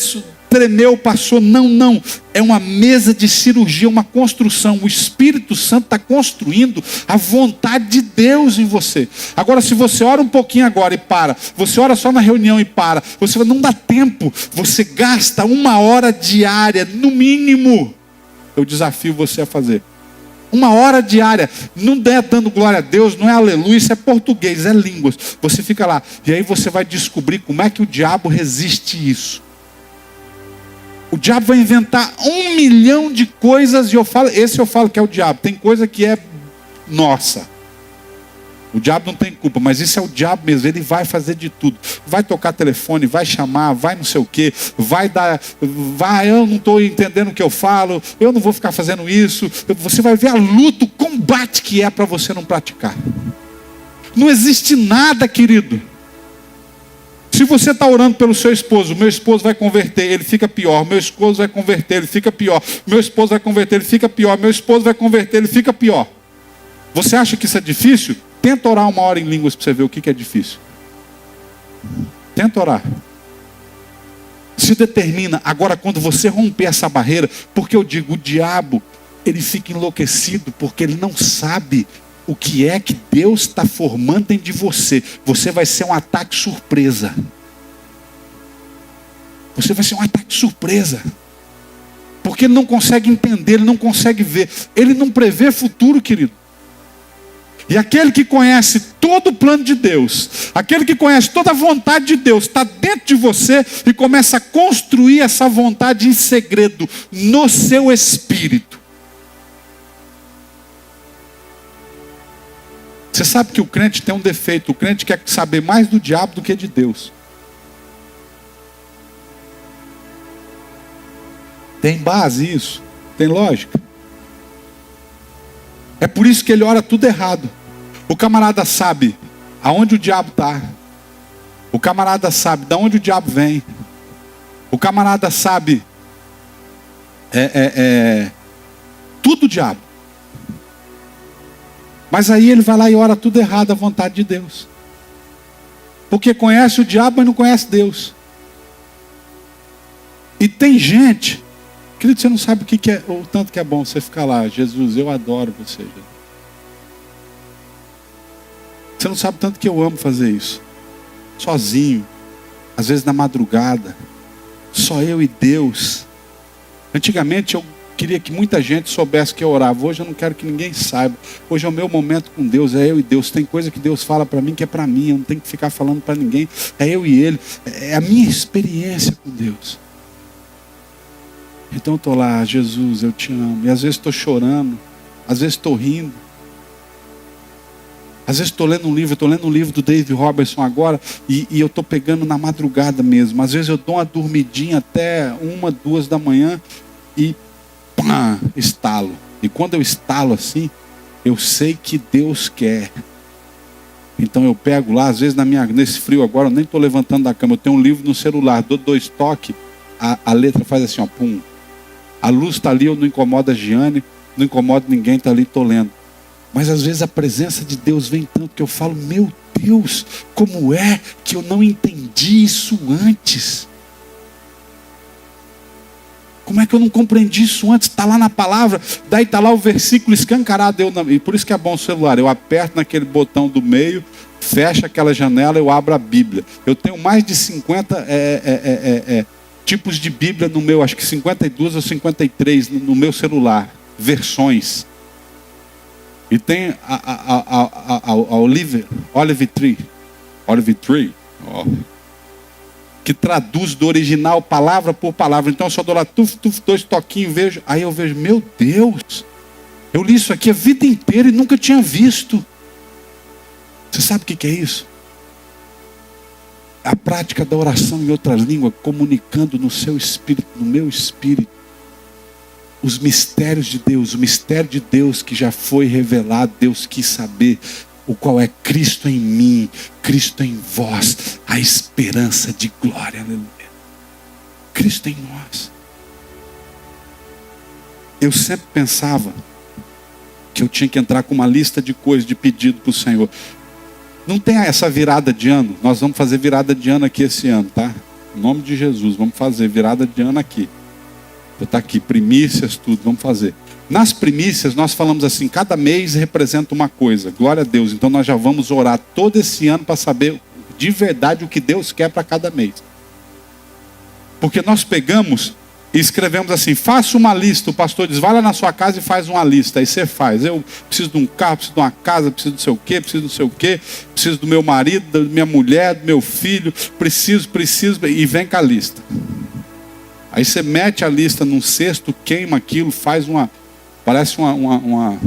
tremeu, passou. Não. É uma mesa de cirurgia, uma construção. O Espírito Santo está construindo a vontade de Deus em você. Agora, se você ora um pouquinho agora e para, você ora só na reunião e para, você não dá tempo, você gasta 1 hora diária, no mínimo. Eu desafio você a fazer 1 hora diária. Não é dando glória a Deus, não é aleluia, isso é português, é línguas. Você fica lá, e aí você vai descobrir como é que o diabo resiste isso. O diabo vai inventar 1 milhão de coisas, e eu falo que é o diabo. Tem coisa que é nossa. O diabo não tem culpa, mas isso é o diabo mesmo. Ele vai fazer de tudo. Vai tocar telefone, vai chamar, vai não sei o quê, eu não estou entendendo o que eu falo, eu não vou ficar fazendo isso. Você vai ver a luta, o combate que é para você não praticar. Não existe nada, querido. Se você está orando pelo seu esposo, meu esposo vai converter, ele fica pior. Meu esposo vai converter, ele fica pior. Meu esposo vai converter, ele fica pior. Meu esposo vai converter, ele fica pior. Você acha que isso é difícil? Tenta orar 1 hora em línguas para você ver o que é difícil. Tenta orar. Se determina. Agora, quando você romper essa barreira, porque eu digo, o diabo, ele fica enlouquecido, porque ele não sabe o que é que Deus está formando dentro de você. Você vai ser um ataque surpresa. Você vai ser um ataque surpresa. Porque ele não consegue entender, ele não consegue ver. Ele não prevê futuro, querido. E aquele que conhece todo o plano de Deus, aquele que conhece toda a vontade de Deus, está dentro de você e começa a construir essa vontade em segredo, no seu espírito. Você sabe que o crente tem um defeito. O crente quer saber mais do diabo do que de Deus. Tem base isso? Tem lógica? É por isso que ele ora tudo errado. O camarada sabe aonde o diabo está. O camarada sabe de onde o diabo vem. O camarada sabe tudo o diabo. Mas aí ele vai lá e ora tudo errado à vontade de Deus. Porque conhece o diabo, mas não conhece Deus. E tem gente, querido, você não sabe o que é, o tanto que é bom você ficar lá. Jesus, eu adoro você. Você não sabe o tanto que eu amo fazer isso. Sozinho. Às vezes na madrugada. Só eu e Deus. Antigamente eu queria que muita gente soubesse que eu orava. Hoje eu não quero que ninguém saiba. Hoje é o meu momento com Deus. É eu e Deus. Tem coisa que Deus fala para mim que é para mim. Eu não tenho que ficar falando para ninguém. É eu e Ele. É a minha experiência com Deus. Então eu estou lá, Jesus, eu te amo. E às vezes estou chorando. Às vezes estou rindo. Às vezes estou lendo um livro. Estou lendo um livro do David Robertson agora. E eu estou pegando na madrugada mesmo. Às vezes eu dou uma dormidinha até 1, 2 da manhã. E pá, estalo. E quando eu estalo assim, eu sei que Deus quer. Então eu pego lá, às vezes nesse frio agora, eu nem estou levantando da cama. Eu tenho um livro no celular, dou 2 toques, a letra faz assim, ó, pum. A luz está ali, eu não incomodo a Giane, não incomodo ninguém, está ali, estou lendo. Mas às vezes a presença de Deus vem tanto que eu falo, meu Deus, como é que eu não entendi isso antes? Como é que eu não compreendi isso antes? Está lá na palavra, daí está lá o versículo escancarado. E por isso que é bom o celular. Eu aperto naquele botão do meio, fecho aquela janela, eu abro a Bíblia. Eu tenho mais de 50 tipos de Bíblia no meu, acho que 52 ou 53 no meu celular, versões. E tem a Olive Tree, que traduz do original palavra por palavra. Então eu só dou lá 2 toquinhos, vejo, aí eu vejo, meu Deus, Eu li isso aqui a vida inteira e nunca tinha visto. Você sabe o que é isso? A prática da oração em outra língua, comunicando no seu espírito, no meu espírito, os mistérios de Deus, o mistério de Deus que já foi revelado. Deus quis saber o qual é Cristo em mim, Cristo em vós, a esperança de glória. Aleluia. Cristo em nós. Eu sempre pensava que eu tinha que entrar com uma lista de coisas, de pedido para o Senhor. Não tem essa virada de ano. Nós vamos fazer virada de ano aqui esse ano, tá? Em nome de Jesus, vamos fazer virada de ano aqui. Está aqui, primícias, tudo, vamos fazer. Nas primícias, nós falamos assim, cada mês representa uma coisa. Glória a Deus. Então nós já vamos orar todo esse ano para saber de verdade o que Deus quer para cada mês. Porque nós pegamos e escrevemos assim, faça uma lista. O pastor diz, vai lá na sua casa e faz uma lista. Aí você faz, eu preciso de um carro, preciso de uma casa, preciso do seu quê, preciso do seu quê, preciso do meu marido, da minha mulher, do meu filho, preciso, e vem com a lista. Aí você mete a lista num cesto, queima aquilo, faz parece um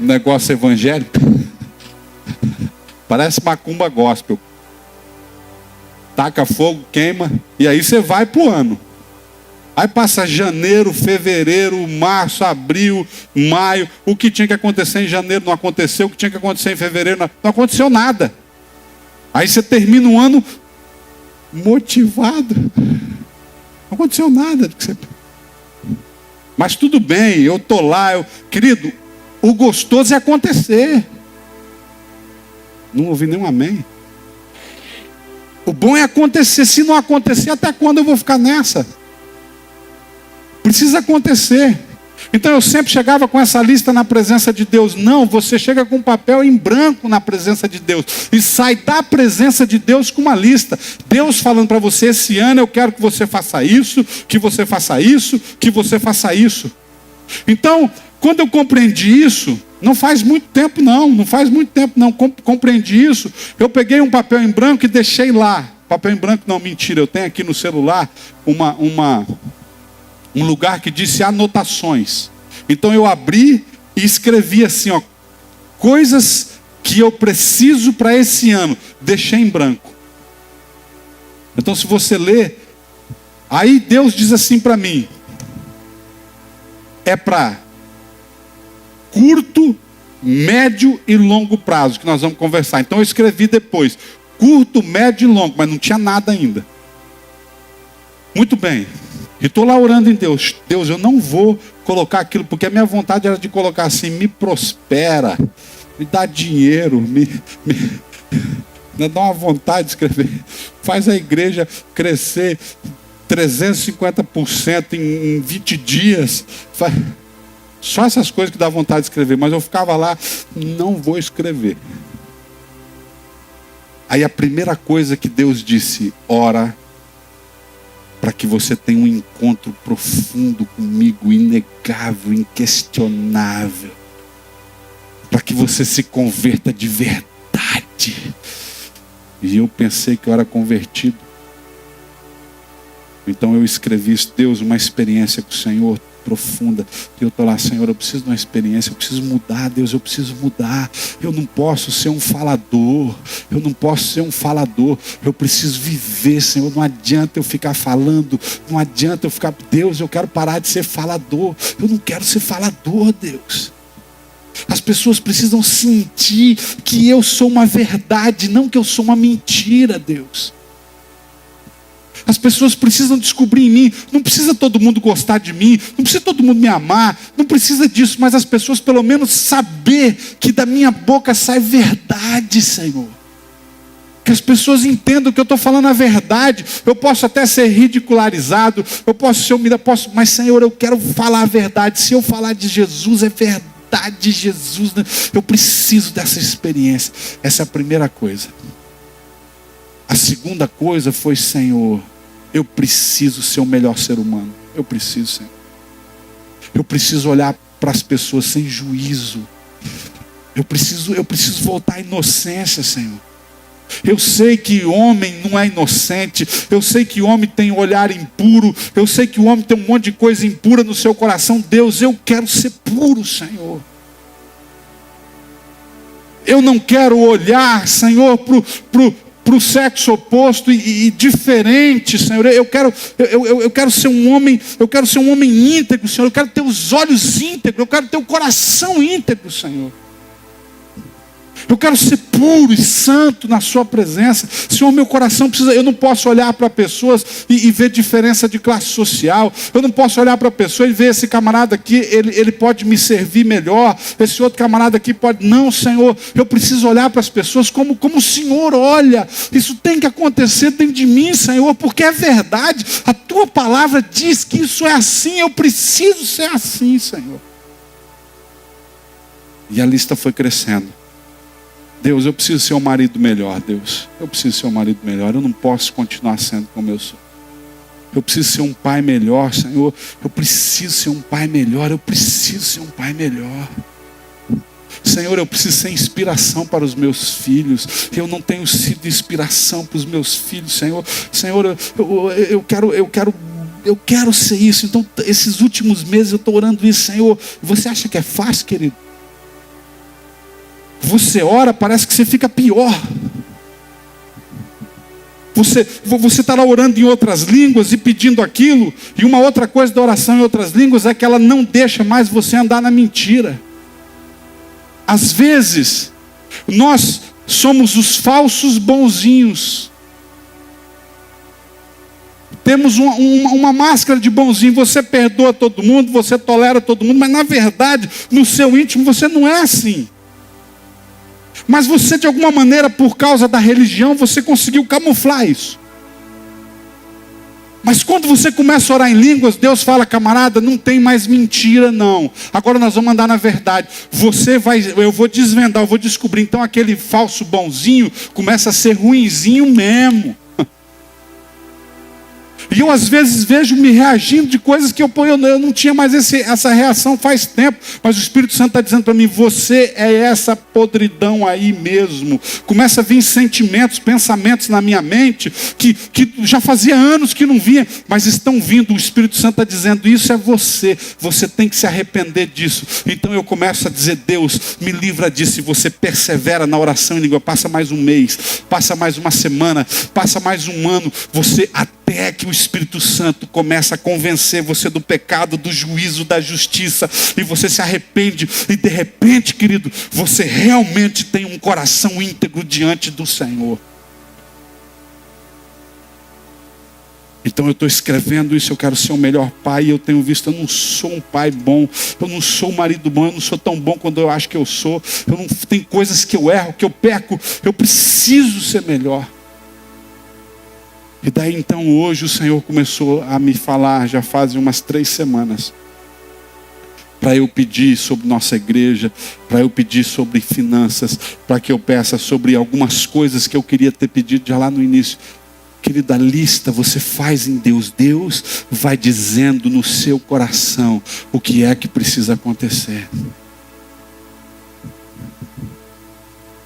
negócio evangélico. Parece macumba gospel. Taca fogo, queima, e aí você vai pro ano. Aí passa janeiro, fevereiro, março, abril, maio. O que tinha que acontecer em janeiro não aconteceu. O que tinha que acontecer em fevereiro não aconteceu nada. Aí você termina o ano motivado. Não aconteceu nada. Mas tudo bem, eu estou lá. Querido, o gostoso é acontecer. Não ouvi nenhum amém. O bom é acontecer. Se não acontecer, até quando eu vou ficar nessa? Precisa acontecer. Então eu sempre chegava com essa lista na presença de Deus. Não, você chega com um papel em branco na presença de Deus. E sai da presença de Deus com uma lista. Deus falando para você, esse ano eu quero que você faça isso, que você faça isso, que você faça isso. Então, quando eu compreendi isso, não faz muito tempo não, compreendi isso. Eu peguei um papel em branco e deixei lá. Papel em branco não, mentira, eu tenho aqui no celular um lugar que disse anotações. Então eu abri e escrevi assim, ó, coisas que eu preciso para esse ano. Deixei em branco. Então se você ler, aí Deus diz assim para mim, é para curto, médio e longo prazo que nós vamos conversar. Então eu escrevi depois, curto, médio e longo, mas não tinha nada ainda. Muito bem. E estou lá orando em Deus. Deus, eu não vou colocar aquilo, porque a minha vontade era de colocar assim, me prospera, me dá dinheiro, me dá uma vontade de escrever. Faz a igreja crescer 350% em 20 dias. Só essas coisas que dá vontade de escrever. Mas eu ficava lá, não vou escrever. Aí a primeira coisa que Deus disse, ora, para que você tenha um encontro profundo comigo, inegável, inquestionável. Para que você se converta de verdade. E eu pensei que eu era convertido. Então eu escrevi isso, Deus, uma experiência com o Senhor profunda. E eu estou lá, Senhor, eu preciso de uma experiência, eu preciso mudar, Deus, eu preciso mudar. Eu não posso ser um falador, eu preciso viver, Senhor. Não adianta eu ficar falando, não adianta eu ficar, Deus, eu quero parar de ser falador. Eu não quero ser falador, Deus. As pessoas precisam sentir que eu sou uma verdade, não que eu sou uma mentira, Deus. As pessoas precisam descobrir em mim. Não precisa todo mundo gostar de mim, não precisa todo mundo me amar, não precisa disso, mas as pessoas pelo menos saber que da minha boca sai verdade, Senhor. Que as pessoas entendam que eu estou falando a verdade. Eu posso até ser ridicularizado, eu posso ser humilhado, mas Senhor, eu quero falar a verdade. Se eu falar de Jesus, é verdade de Jesus, né? Eu preciso dessa experiência. Essa é a primeira coisa. A segunda coisa foi, Senhor, eu preciso ser o melhor ser humano. Eu preciso, Senhor. Eu preciso olhar para as pessoas sem juízo. Eu preciso voltar à inocência, Senhor. Eu sei que homem não é inocente. Eu sei que homem tem olhar impuro. Eu sei que o homem tem um monte de coisa impura no seu coração. Deus, eu quero ser puro, Senhor. Eu não quero olhar, Senhor, para o sexo oposto e diferente, Senhor. Eu quero ser um homem, íntegro, Senhor. Eu quero ter os olhos íntegros. Eu quero ter o coração íntegro, Senhor. Eu quero ser puro e santo na sua presença. Senhor, meu coração precisa... Eu não posso olhar para pessoas e ver diferença de classe social. Eu não posso olhar para a pessoa e ver esse camarada aqui, ele pode me servir melhor. Esse outro camarada aqui pode... Não, Senhor, eu preciso olhar para as pessoas como o Senhor olha. Isso tem que acontecer dentro de mim, Senhor, porque é verdade. A tua palavra diz que isso é assim. Eu preciso ser assim, Senhor. E a lista foi crescendo. Deus, eu preciso ser um marido melhor, Deus. Eu preciso ser um marido melhor. Eu não posso continuar sendo como eu sou. Eu preciso ser um pai melhor, Senhor. Eu preciso ser um pai melhor. Eu preciso ser um pai melhor. Senhor, eu preciso ser inspiração para os meus filhos. Eu não tenho sido inspiração para os meus filhos, Senhor. Senhor, eu quero ser isso. Então, esses últimos meses eu estou orando isso, Senhor. Você acha que é fácil, querido? Você ora, parece que você fica pior. Você está lá orando em outras línguas e pedindo aquilo. E uma outra coisa da oração em outras línguas é que ela não deixa mais você andar na mentira. Às vezes, nós somos os falsos bonzinhos. Temos uma máscara de bonzinho. Você perdoa todo mundo, você tolera todo mundo. Mas na verdade, no seu íntimo, você não é assim. Mas você, de alguma maneira, por causa da religião, você conseguiu camuflar isso. Mas quando você começa a orar em línguas, Deus fala, camarada, não tem mais mentira não. Agora nós vamos andar na verdade. Eu vou desvendar, eu vou descobrir. Então aquele falso bonzinho começa a ser ruinzinho mesmo. E eu às vezes vejo me reagindo de coisas que eu não tinha mais essa reação faz tempo. Mas o Espírito Santo está dizendo para mim, você é essa podridão aí mesmo. Começa a vir sentimentos, pensamentos na minha mente, que já fazia anos que não vinha, mas estão vindo. O Espírito Santo está dizendo, isso é você. Você tem que se arrepender disso. Então eu começo a dizer, Deus, me livra disso. E você persevera na oração em língua. Passa mais um mês, passa mais uma semana, passa mais um ano. Você até que o Espírito Santo começa a convencer você do pecado, do juízo, da justiça, e você se arrepende, e de repente, querido, você realmente tem um coração íntegro diante do Senhor. Então eu estou escrevendo isso, eu quero ser o melhor pai, e eu tenho visto, eu não sou um pai bom, eu não sou um marido bom, eu não sou tão bom quando eu acho que eu sou, tem coisas que eu erro, que eu peco, eu preciso ser melhor. E daí então hoje o Senhor começou a me falar, já fazem umas 3 semanas, para eu pedir sobre nossa igreja, para eu pedir sobre finanças, para que eu peça sobre algumas coisas que eu queria ter pedido já lá no início. Querida, lista você faz em Deus. Deus vai dizendo no seu coração o que é que precisa acontecer.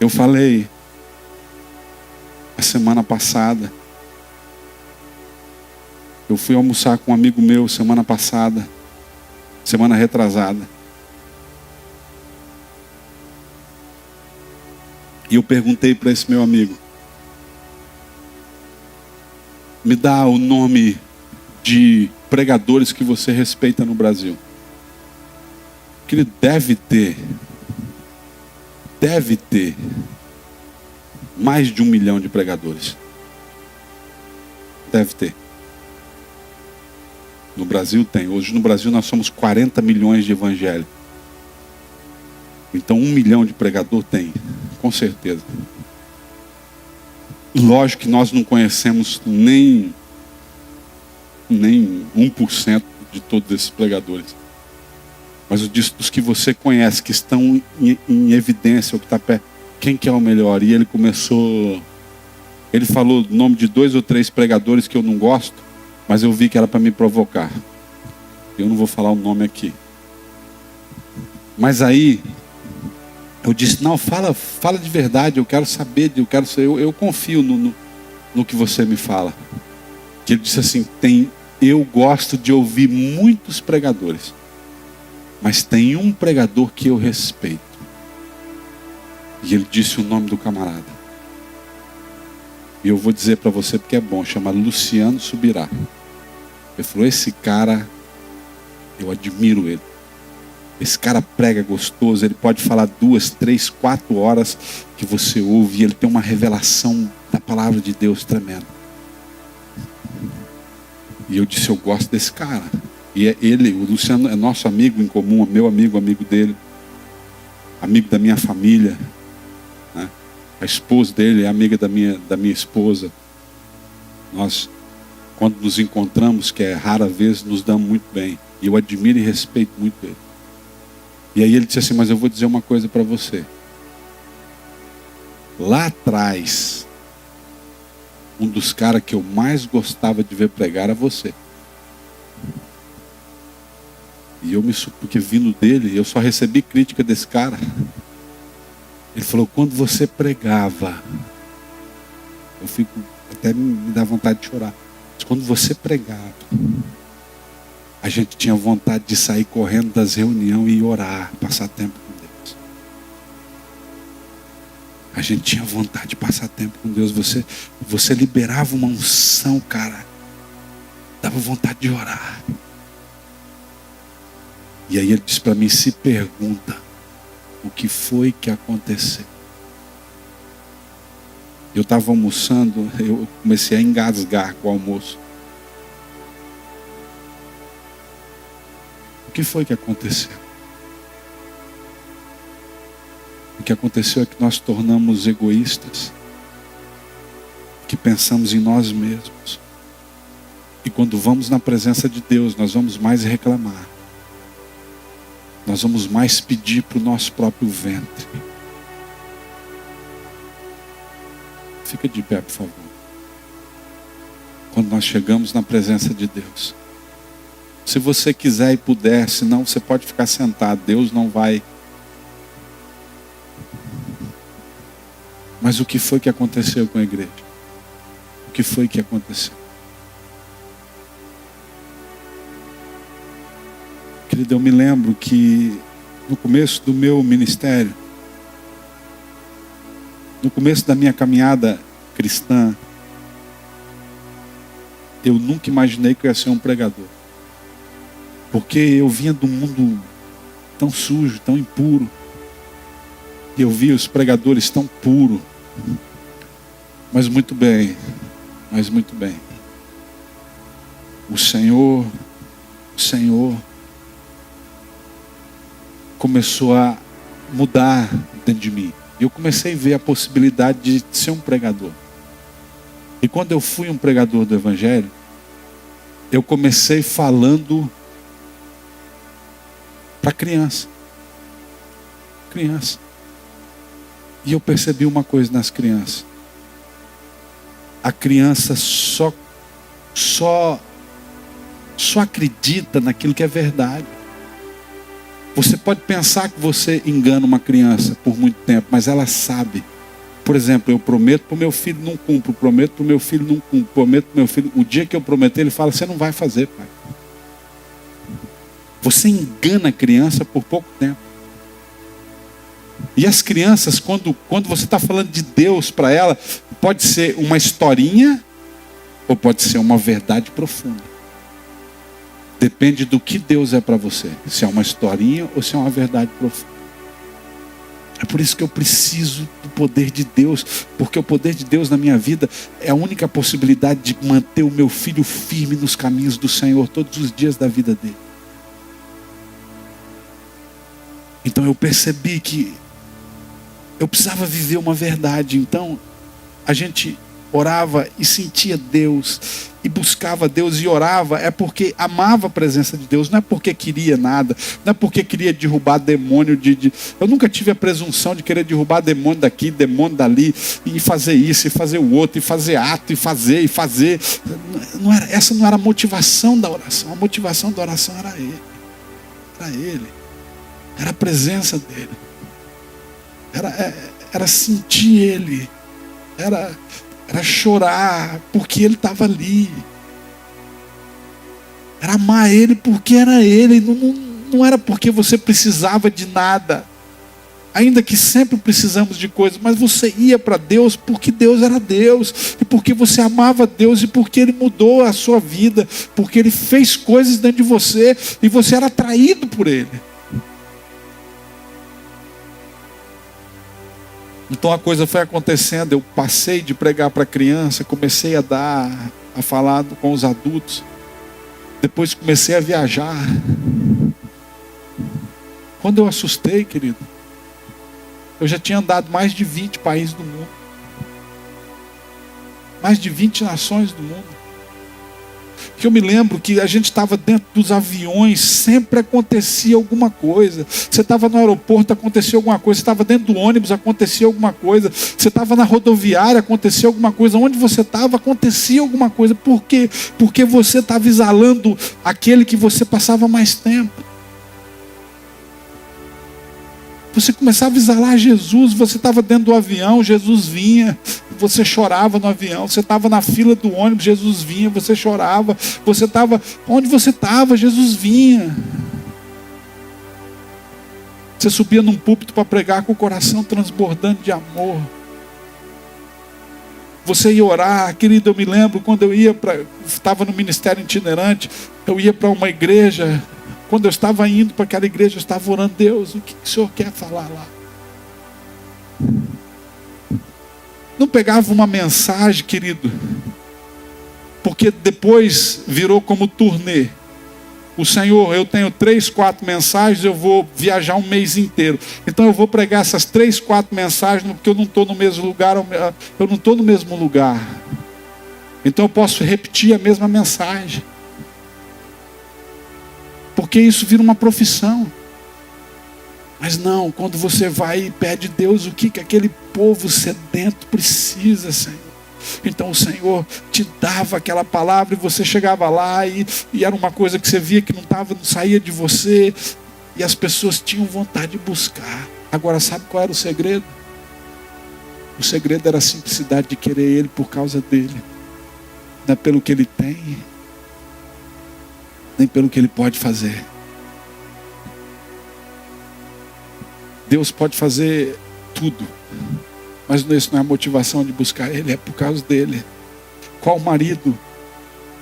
Eu falei a semana passada. Eu fui almoçar com um amigo meu semana passada, semana retrasada. E eu perguntei para esse meu amigo, me dá o nome de pregadores que você respeita no Brasil. Que ele deve ter mais de 1 milhão de pregadores. Deve ter. No Brasil tem. Hoje no Brasil nós somos 40 milhões de evangélicos. Então 1 milhão de pregador tem, com certeza. Lógico que nós não conhecemos nem 1% de todos esses pregadores. Mas os que você conhece, que estão em evidência, o que está perto, quem que é o melhor? E ele falou o nome de 2 ou 3 pregadores que eu não gosto, mas eu vi que era para me provocar. Eu não vou falar o nome aqui. Mas aí, Eu disse, não, fala de verdade, eu quero saber, eu confio no que você me fala. Que ele disse assim, eu gosto de ouvir muitos pregadores, mas tem um pregador que eu respeito. E ele disse o nome do camarada. E eu vou dizer para você porque é bom, chama Luciano Subirá. Ele falou, esse cara, eu admiro ele. Esse cara prega gostoso, ele pode falar 2, 3, 4 horas que você ouve, e ele tem uma revelação da palavra de Deus tremenda. E eu disse, eu gosto desse cara. E o Luciano é nosso amigo em comum, meu amigo dele, amigo da minha família, né? A esposa dele é amiga da minha esposa. Nós, quando nos encontramos, que é rara vez, nos damos muito bem. E eu admiro e respeito muito ele. E aí ele disse assim, mas eu vou dizer uma coisa para você. Lá atrás, um dos caras que eu mais gostava de ver pregar era você. E porque vindo dele, eu só recebi crítica desse cara. Ele falou, quando você pregava, até me dá vontade de chorar. Mas quando você pregava, a gente tinha vontade de sair correndo das reuniões e orar, passar tempo com Deus. A gente tinha vontade de passar tempo com Deus. Você liberava uma unção, cara. Dava vontade de orar. E aí ele disse para mim, se pergunta, o que foi que aconteceu? Eu estava almoçando, eu comecei a engasgar com o almoço. O que foi que aconteceu? O que aconteceu é que nós tornamos egoístas, que pensamos em nós mesmos. E quando vamos na presença de Deus, nós vamos mais reclamar. Nós vamos mais pedir para o nosso próprio ventre. Fica de pé, por favor. Quando nós chegamos na presença de Deus, se você quiser e puder, senão você pode ficar sentado, Deus não vai. Mas o que foi que aconteceu com a igreja? O que foi que aconteceu? Querido, eu me lembro que no começo do meu ministério, no começo da minha caminhada cristã, eu nunca imaginei que eu ia ser um pregador. Porque eu vinha de um mundo tão sujo, tão impuro. E eu via os pregadores tão puros. Mas muito bem. O Senhor começou a mudar dentro de mim. E eu comecei a ver a possibilidade de ser um pregador. E quando eu fui um pregador do Evangelho, eu comecei falando para criança. E eu percebi uma coisa nas crianças. A criança só acredita naquilo que é verdade. Você pode pensar que você engana uma criança por muito tempo, mas ela sabe. Por exemplo, eu prometo para o meu filho, não cumpro. Prometo para o meu filho, não cumpro. Prometo para o meu filho. O dia que eu prometer, ele fala, você não vai fazer, pai. Você engana a criança por pouco tempo. E as crianças, quando você está falando de Deus para ela, pode ser uma historinha ou pode ser uma verdade profunda. Depende do que Deus é para você. Se é uma historinha ou se é uma verdade profunda. É por isso que eu preciso do poder de Deus. Porque o poder de Deus na minha vida é a única possibilidade de manter o meu filho firme nos caminhos do Senhor todos os dias da vida dele. Então eu percebi que eu precisava viver uma verdade. Então a gente orava e sentia Deus, e buscava Deus e orava, é porque amava a presença de Deus, não é porque queria nada, não é porque queria derrubar demônio eu nunca tive a presunção de querer derrubar demônio daqui, demônio dali, e fazer isso, e fazer o outro, e fazer ato, e fazer. Essa não era a motivação da oração. A motivação da oração era Ele. Era a presença dele. Era sentir Ele. Era chorar porque Ele estava ali. Era amar Ele porque era Ele. Não era porque você precisava de nada. Ainda que sempre precisamos de coisas, mas você ia para Deus porque Deus era Deus, e porque você amava Deus, e porque Ele mudou a sua vida, porque Ele fez coisas dentro de você, e você era atraído por Ele. Então a coisa foi acontecendo, eu passei de pregar para criança, comecei a falar com os adultos, depois comecei a viajar. Quando eu assustei, querido, eu já tinha andado mais de 20 países do mundo. Mais de 20 nações do mundo. Que eu me lembro que a gente estava dentro dos aviões, sempre acontecia alguma coisa. Você estava no aeroporto, acontecia alguma coisa. Você estava dentro do ônibus, acontecia alguma coisa. Você estava na rodoviária, acontecia alguma coisa. Onde você estava, acontecia alguma coisa. Por quê? Porque você estava exalando aquele que você passava mais tempo. Você começava a exalar Jesus, você estava dentro do avião, Jesus vinha, você chorava no avião. Você estava na fila do ônibus, Jesus vinha, você chorava. Você estava, onde você estava, Jesus vinha. Você subia num púlpito para pregar com o coração transbordando de amor. Você ia orar, querido, eu me lembro quando eu estava no ministério itinerante, eu ia para uma igreja. Quando eu estava indo para aquela igreja, eu estava orando: Deus, o que o Senhor quer falar lá? Não pegava uma mensagem, querido, porque depois virou como turnê. O Senhor, eu tenho 3, 4 mensagens, eu vou viajar um mês inteiro. Então eu vou pregar essas 3, 4 mensagens, porque eu não estou no mesmo lugar, eu não estou no mesmo lugar. Então eu posso repetir a mesma mensagem. Porque isso vira uma profissão. Mas não, quando você vai e pede a Deus o que aquele povo sedento precisa, Senhor. Então o Senhor te dava aquela palavra e você chegava lá e era uma coisa que você via que não saía de você. E as pessoas tinham vontade de buscar. Agora sabe qual era o segredo? O segredo era a simplicidade de querer Ele por causa dEle. Não é pelo que Ele tem, nem pelo que Ele pode fazer. Deus pode fazer tudo, mas isso não é a motivação de buscar Ele, é por causa dEle. Qual marido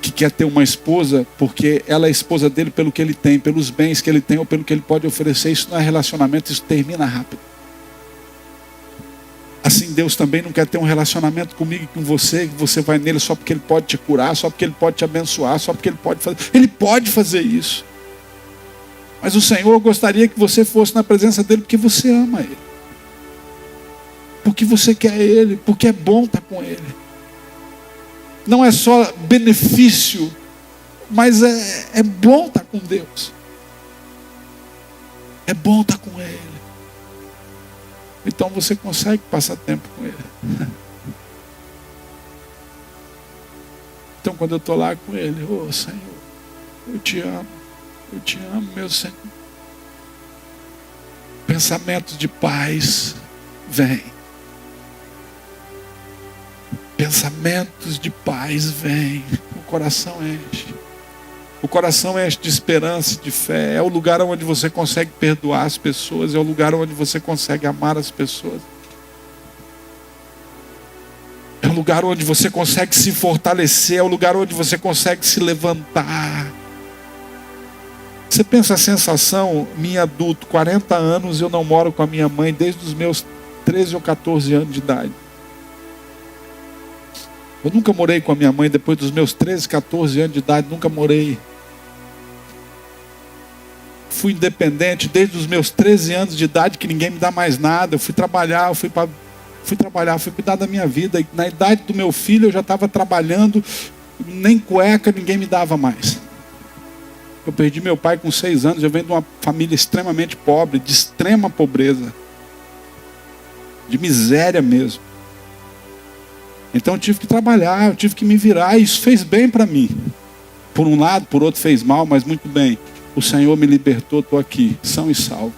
que quer ter uma esposa porque ela é esposa dele pelo que ele tem, pelos bens que ele tem ou pelo que ele pode oferecer? Isso não é relacionamento, isso termina rápido. Assim, Deus também não quer ter um relacionamento comigo e com você, que você vai nele só porque Ele pode te curar, só porque Ele pode te abençoar, só porque Ele pode fazer. Ele pode fazer isso. Mas o Senhor gostaria que você fosse na presença dEle porque você ama Ele. Porque você quer Ele, porque é bom estar com Ele. Não é só benefício, mas é bom estar com Deus. É bom estar com Ele. Então você consegue passar tempo com Ele. Então quando eu estou lá com Ele, oh Senhor, eu te amo, meu Senhor. Pensamentos de paz vêm. Pensamentos de paz vêm. O coração enche. O coração enche de esperança e de fé. É o lugar onde você consegue perdoar as pessoas. É o lugar onde você consegue amar as pessoas. É o lugar onde você consegue se fortalecer. É o lugar onde você consegue se levantar. Você pensa a sensação, minha adulto, 40 anos, eu não moro com a minha mãe desde os meus 13 ou 14 anos de idade. Eu nunca morei com a minha mãe depois dos meus 13, 14 anos de idade, nunca morei. Fui independente desde os meus 13 anos de idade, que ninguém me dá mais nada. Eu fui trabalhar, fui cuidar da minha vida. E na idade do meu filho eu já estava trabalhando, nem cueca ninguém me dava mais. Eu perdi meu pai com 6 anos, eu venho de uma família extremamente pobre, de extrema pobreza. De miséria mesmo. Então eu tive que trabalhar, eu tive que me virar, e isso fez bem para mim. Por um lado, por outro fez mal, mas muito bem. O Senhor me libertou, estou aqui, são e salvo.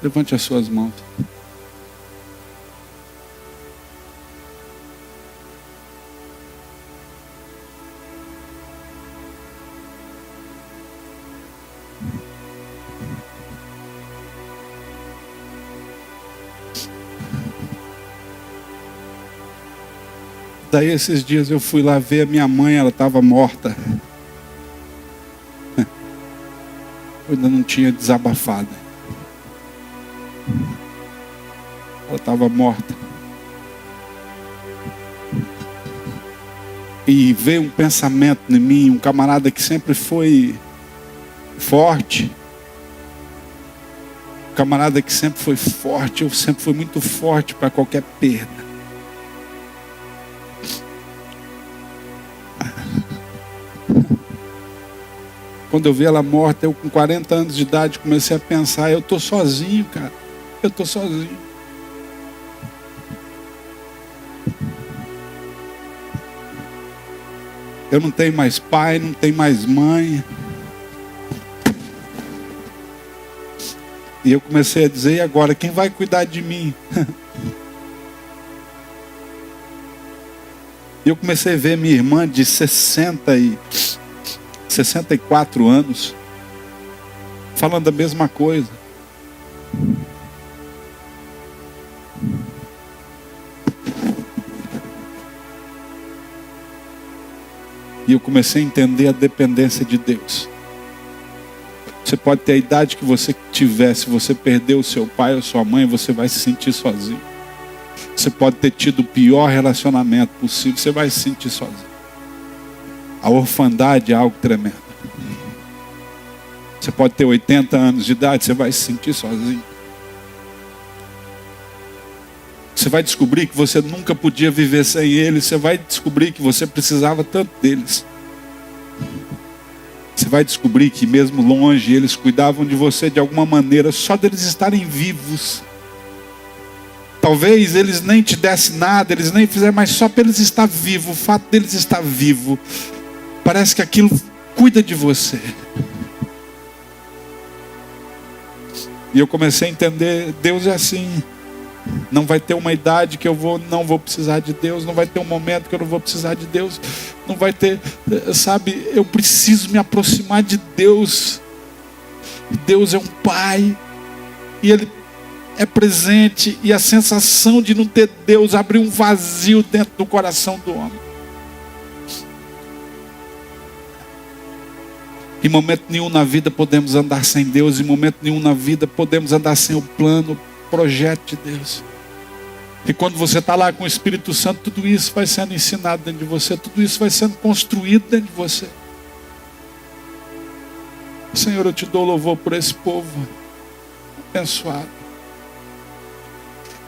Levante as suas mãos. Daí esses dias eu fui lá ver a minha mãe, ela estava morta. Eu ainda não tinha desabafado. Ela estava morta. E veio um pensamento em mim, um camarada que sempre foi forte. Um camarada que sempre foi forte, eu sempre fui muito forte para qualquer perda. Quando eu vi ela morta, eu com 40 anos de idade comecei a pensar, eu estou sozinho, cara. Eu estou sozinho. Eu não tenho mais pai, não tenho mais mãe. E eu comecei a dizer, e agora, quem vai cuidar de mim? E eu comecei a ver minha irmã de 64 anos, falando a mesma coisa. E eu comecei a entender a dependência de Deus. Você pode ter a idade que você tiver, se você perdeu o seu pai ou sua mãe, você vai se sentir sozinho. Você pode ter tido o pior relacionamento possível, você vai se sentir sozinho. A orfandade é algo tremendo. Você pode ter 80 anos de idade, você vai se sentir sozinho. Você vai descobrir que você nunca podia viver sem eles. Você vai descobrir que você precisava tanto deles. Você vai descobrir que mesmo longe, eles cuidavam de você de alguma maneira, só deles estarem vivos. Talvez eles nem te dessem nada, eles nem fizeram, mas só para eles estar vivos, o fato deles estar vivos, parece que aquilo cuida de você. E eu comecei a entender, Deus é assim. Não vai ter uma idade que eu não vou precisar de Deus. Não vai ter um momento que eu não vou precisar de Deus. Não vai ter, sabe, eu preciso me aproximar de Deus. Deus é um Pai. E Ele é presente. E a sensação de não ter Deus abriu um vazio dentro do coração do homem. Em momento nenhum na vida podemos andar sem Deus. Em momento nenhum na vida podemos andar sem o plano, projeto de Deus. E quando você está lá com o Espírito Santo, tudo isso vai sendo ensinado dentro de você, tudo isso vai sendo construído dentro de você. Senhor, eu te dou louvor por esse povo abençoado.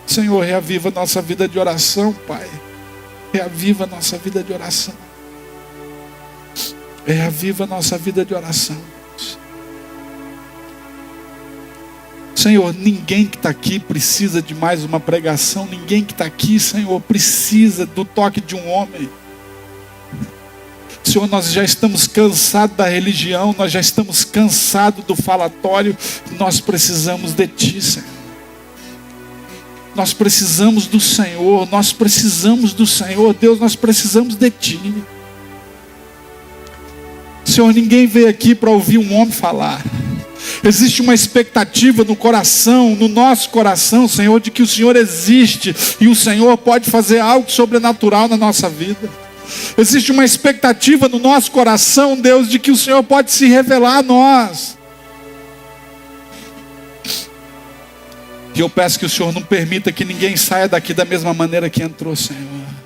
Senhor, reaviva nossa vida de oração, Pai. Reaviva nossa vida de oração. Reaviva nossa vida de oração. Senhor, ninguém que está aqui precisa de mais uma pregação. Ninguém que está aqui, Senhor, precisa do toque de um homem. Senhor, nós já estamos cansados da religião. Nós já estamos cansados do falatório. Nós precisamos de Ti, Senhor. Nós precisamos do Senhor. Nós precisamos do Senhor. Deus, nós precisamos de Ti. Senhor, ninguém veio aqui para ouvir um homem falar. Existe uma expectativa no coração, no nosso coração, Senhor, de que o Senhor existe e o Senhor pode fazer algo sobrenatural na nossa vida. Existe uma expectativa no nosso coração, Deus, de que o Senhor pode se revelar a nós. E eu peço que o Senhor não permita que ninguém saia daqui da mesma maneira que entrou, Senhor.